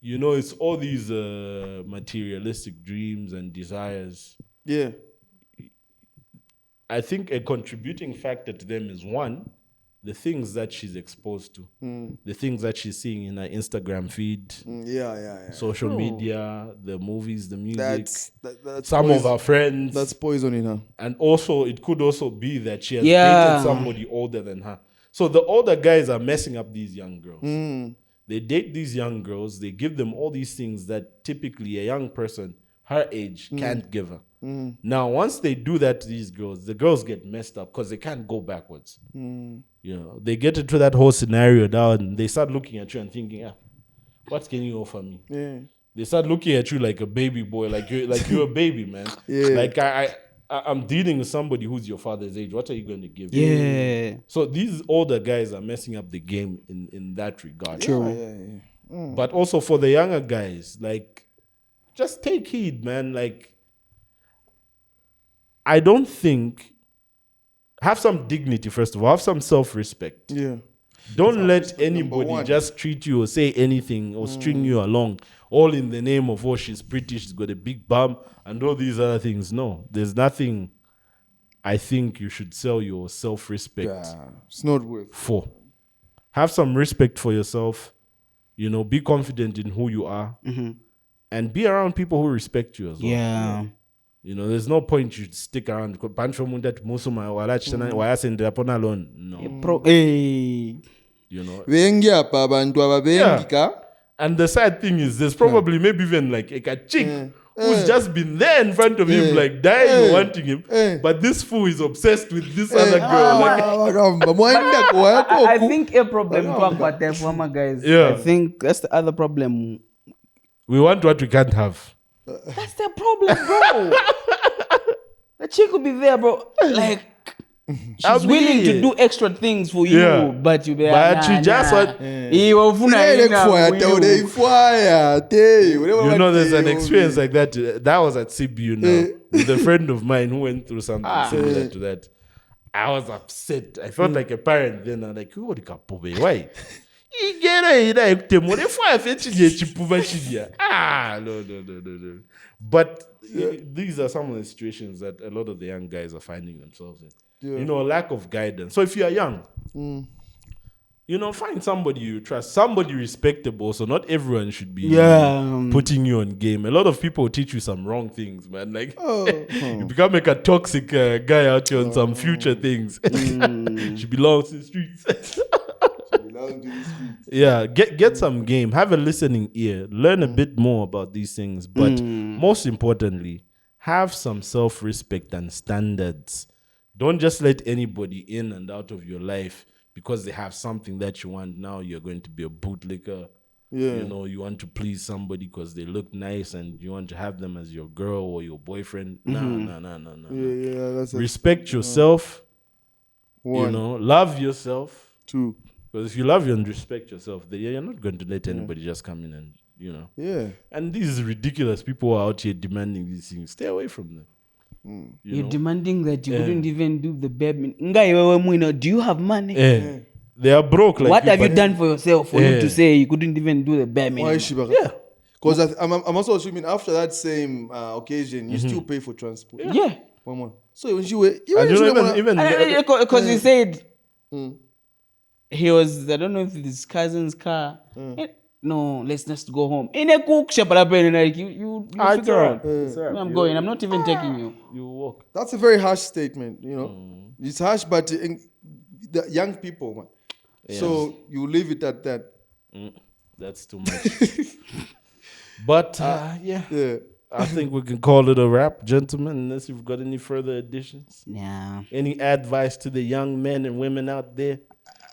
you know, it's all these materialistic dreams and desires. Yeah. I think a contributing factor to them is one, the things that she's exposed to, the things that she's seeing in her Instagram feed, social media, the movies, the music, that's some of her friends. That's poisoning her. And also, it could also be that she has dated somebody older than her. So the older guys are messing up these young girls. They date these young girls. They give them all these things that typically a young person her age can't give her. Now, once they do that to these girls, the girls get messed up because they can't go backwards. You know, they get into that whole scenario down and they start looking at you and thinking, what can you offer me? They start looking at you like a baby boy, like you're a baby, man. Like I'm dealing with somebody who's your father's age. What are you going to give me? So these older guys are messing up the game in that regard. True. But also for the younger guys, like, just take heed, man. Like, I don't think... Have some dignity, first of all. Have some self-respect. Yeah. Don't let anybody just treat you or say anything or string you along, all in the name of, oh, she's pretty, she's got a big bum, and all these other things. No, there's nothing I think you should sell your self-respect it's not worth for. Have some respect for yourself. You know, be confident in who you are. And be around people who respect you as well. Yeah. You know, there's no point you stick around. No. you know. Vengi apa abantu ababengi ka. And the sad thing is, there's probably maybe even like a chick who's just been there in front of him, like dying or wanting him. But this fool is obsessed with this other girl. I think a problem talk about that for my guys. I think that's the other problem. We want what we can't have. That's the problem, bro. The chick will be there, bro. Like, she's willing to do extra things for you, but you be like, but she just want. You know, there's an experience like that. That was at CBU now with a friend of mine who went through something similar to that. I was upset. I felt like a parent then. I'm like, why? No. But these are some of the situations that a lot of the young guys are finding themselves in. You know, lack of guidance. So if you are young, you know, find somebody you trust, somebody respectable. So not everyone should be putting you on game. A lot of people teach you some wrong things, man. Like you become like a toxic guy out here on some future things. She belongs to the streets. Yeah, get some game. Have a listening ear. Learn a bit more about these things. But most importantly, have some self-respect and standards. Don't just let anybody in and out of your life because they have something that you want. Now you're going to be a bootlicker. You know, you want to please somebody because they look nice and you want to have them as your girl or your boyfriend. No. Respect yourself. You know, love yourself. 2. Because if you love you and respect yourself, you're not going to let anybody just come in and, you know. Yeah. And these ridiculous people who are out here demanding these things. Stay away from them. You're demanding that you couldn't even do the bare minimum. Do you have money? They are broke. Like what have you done for yourself for you to say you couldn't even do the bare minimum? Yeah. Because I'm also assuming after that same occasion, you still pay for transport. Yeah. One more. So when you because he said he was, I don't know if his cousin's car. No, let's just go home. In a cook shop, like you figure out. I'm going. I'm not even taking you. You walk. That's a very harsh statement, you know. It's harsh, but the young people, man. Yeah. So you leave it at that. That's too much. But I think we can call it a wrap, gentlemen. Unless you've got any further additions. Yeah. Any advice to the young men and women out there?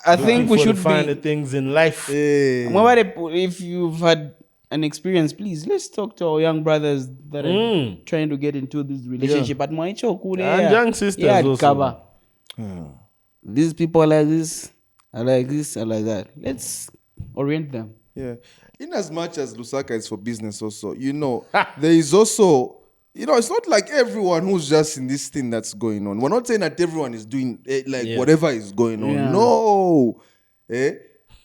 I think we should find the things in life. If you've had an experience, please let's talk to our young brothers that are trying to get into this relationship. But and young sisters also. These people are like this, I like this, I like that. Let's orient them. Yeah. In as much as Lusaka is for business also, you know, there is also, you know, it's not like everyone who's just in this thing that's going on. We're not saying that everyone is doing whatever is going on. Yeah. No.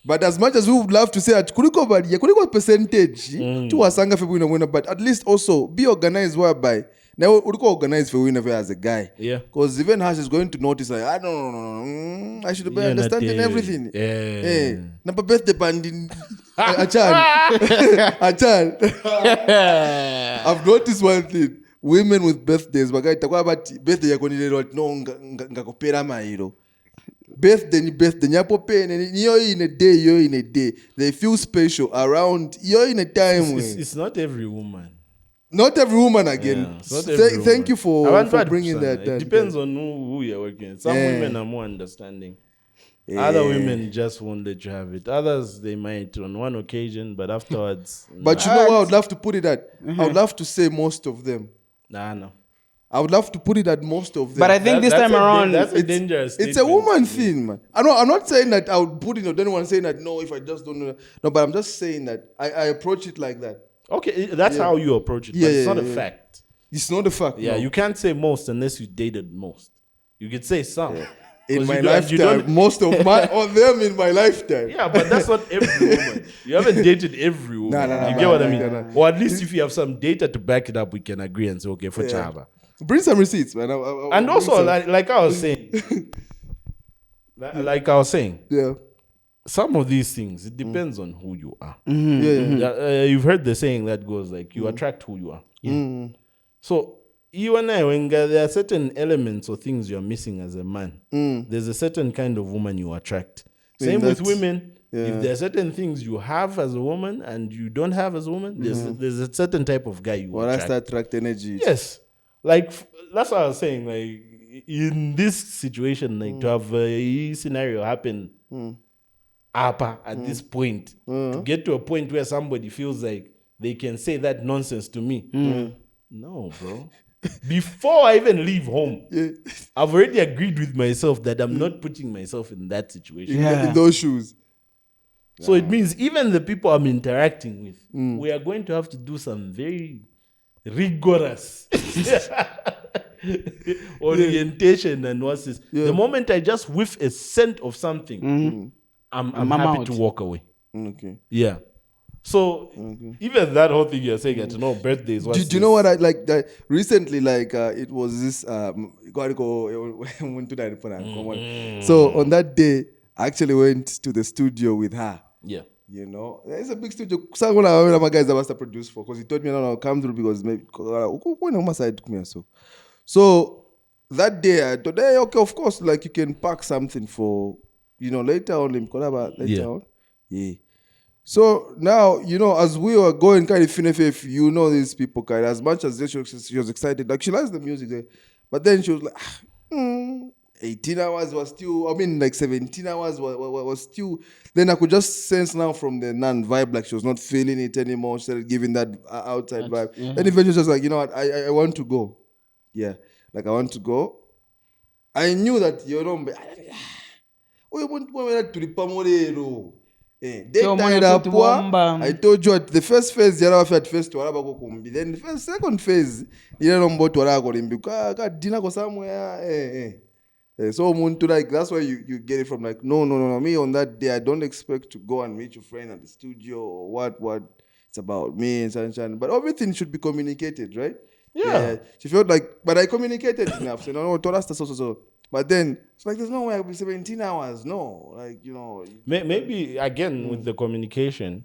But as much as we would love to say that kuliko percentage to wasanga for winner, but at least also be organized whereby now we organize for winner as a guy. Yeah. Because even Hash is going to notice like, I don't I should be understanding everything. Yeah. Number birthday banding Achan. I've noticed one thing. Women with birthdays, birthday ngakopera mahiro. Birthday you're in a day. They feel special around. You're in a time. It's not every woman. Not every woman again. Yeah, thank you for bringing that. It depends on who you're working with. Some women are more understanding. Other women just won't let you have it. Others, they might on one occasion, but afterwards. But you know what I would love to put it at? I would love to say most of them. No. I would love to put it at most of them. But I think this time around, that's a dangerous it's a woman thing, man. I'm not saying that I would put it on anyone saying that, no, if I just don't know. No, but I'm just saying that I approach it like that. Okay, that's how you approach it. But it's not a fact. It's not a fact. Yeah, you can't say most unless you dated most. You could say some. Yeah. In my lifetime, most of them in my lifetime. Yeah, but that's not every woman. You haven't dated every woman. You get what I mean? Or at least if you have some data to back it up, we can agree and say, okay, for Chava. Bring some receipts, man. And also, like I was saying, some of these things, it depends on who you are. You've heard the saying that goes like, you attract who you are. So, you and I, when there are certain elements or things you're missing as a man, there's a certain kind of woman you attract. Same with women. If there are certain things you have as a woman and you don't have as a woman, there's a certain type of guy you attract. That's attract energy. Yes. Like, that's what I was saying. Like, in this situation, like, to have a scenario happen at this point, to get to a point where somebody feels like they can say that nonsense to me. No, bro. Before I even leave home, I've already agreed with myself that I'm not putting myself in that situation. In those shoes. So it means even the people I'm interacting with, we are going to have to do some very rigorous orientation and what's this. The moment I just whiff a scent of something, I'm happy to walk away. Okay. Yeah. So even that whole thing you're saying, no birthdays. Do you know what I like? That recently, like it was this. So on that day, I actually went to the studio with her. Yeah. You know, it's a big studio. Some of my guys I must have produced for because he told me no, come through because maybe when my side took me so that day I thought, hey, okay, of course, like you can pack something for later on. Later on. Yeah. So now, as we were going, kind of, if these people, kind of, as much as she was excited, like she likes the music, but then she was like, 18 hours was still, 17 hours was still, then I could just sense now from the vibe, like she was not feeling it anymore. She started giving that outside vibe. Yeah. Then eventually she was like, you know what, I want to go. Yeah, like I want to go. I knew that, I told you at the first phase, then the second phase, dinner go somewhere. So like that's why you get it from, like no me on that day I don't expect to go and meet your friend at the studio or what it's about me and sunshine, but everything should be communicated, right? Yeah. She felt like, but I communicated enough, so no told us so. But then it's like there's no way I'll be 17 hours. No, like maybe again with the communication.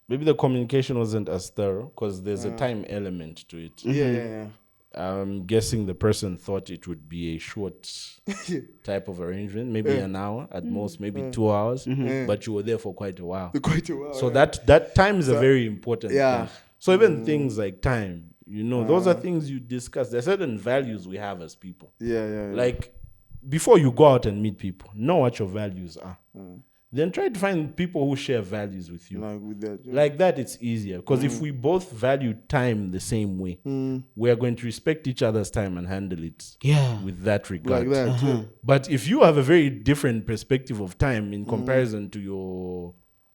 Maybe the communication wasn't as thorough because there's a time element to it. Yeah. I'm guessing the person thought it would be a short type of arrangement, maybe an hour at most, maybe 2 hours, but you were there for quite a while. So that time is a very important thing. So even things like time, those are things you discuss. There are certain values we have as people. Yeah. Like before you go out and meet people, know what your values are. Then try to find people who share values with you. Like that, it's easier. Because if we both value time the same way, we are going to respect each other's time and handle it with that regard. Like that, But if you have a very different perspective of time in comparison to your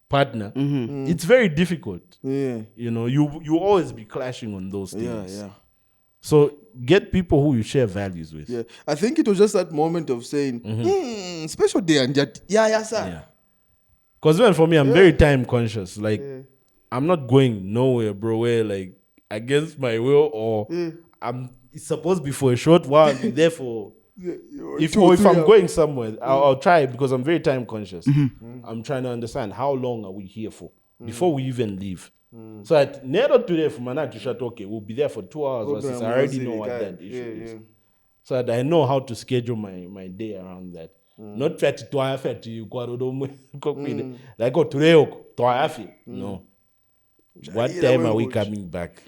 partner, it's very difficult. Yeah. You always be clashing on those things. Yeah. So get people who you share values with. Yeah. I think it was just that moment of saying, special day and that, sir. Yeah. Because even for me, I'm very time conscious. Like, I'm not going nowhere, bro, where like against my will or I'm supposed to be for a short while, I'll be there for. If I'm going somewhere, I'll try because I'm very time conscious. I'm trying to understand how long are we here for before we even leave. So at never today from Mana to Shatoke, we'll be there for 2 hours. I already know what that issue is. So that I know how to schedule my day around that. Not fat to I fat you like go today to no. What time are we coming back?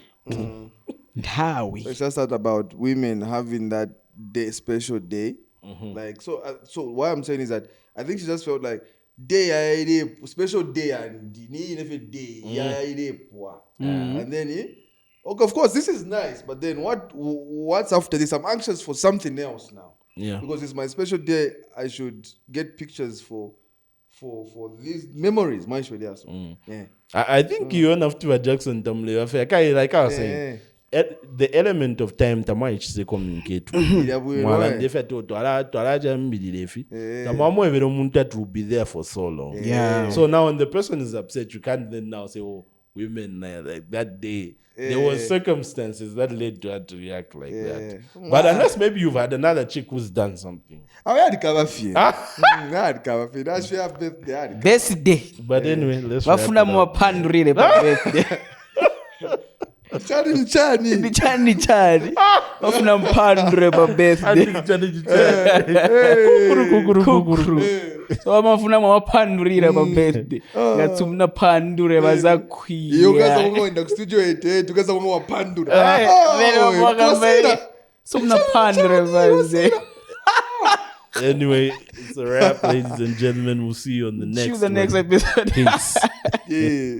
How we? It's just that about women having that day, special day. Like so what I'm saying is that I think she just felt like day special day and day and then okay, of course this is nice, but then what's after this? I'm anxious for something else now. Yeah. Because it's my special day, I should get pictures for these memories. I think you don't have to adjust on Tumblr. Like I was saying, the element of time tamaichi se communicate. Will be there for so long. Yeah. So now when the person is upset, you can't then now say, oh, women like that day. There were circumstances that led to her to react like that. But unless maybe you've had another chick who's done something. I had cover fee. That's your birthday. Birthday. But anyway, let's wafuna more pan really birthday. Chani. Chani. Ofuna mpandure pa birthday. Kukuru. So amafuna mapandurira pa birthday. Ngatsumna pandure bazakwiya. Yo guys are going to studio 8. You guys are going to pandura. Sumna pandure baze. Anyway, it's a wrap, ladies and gentlemen. We'll see you on the next episode. Peace. Yeah.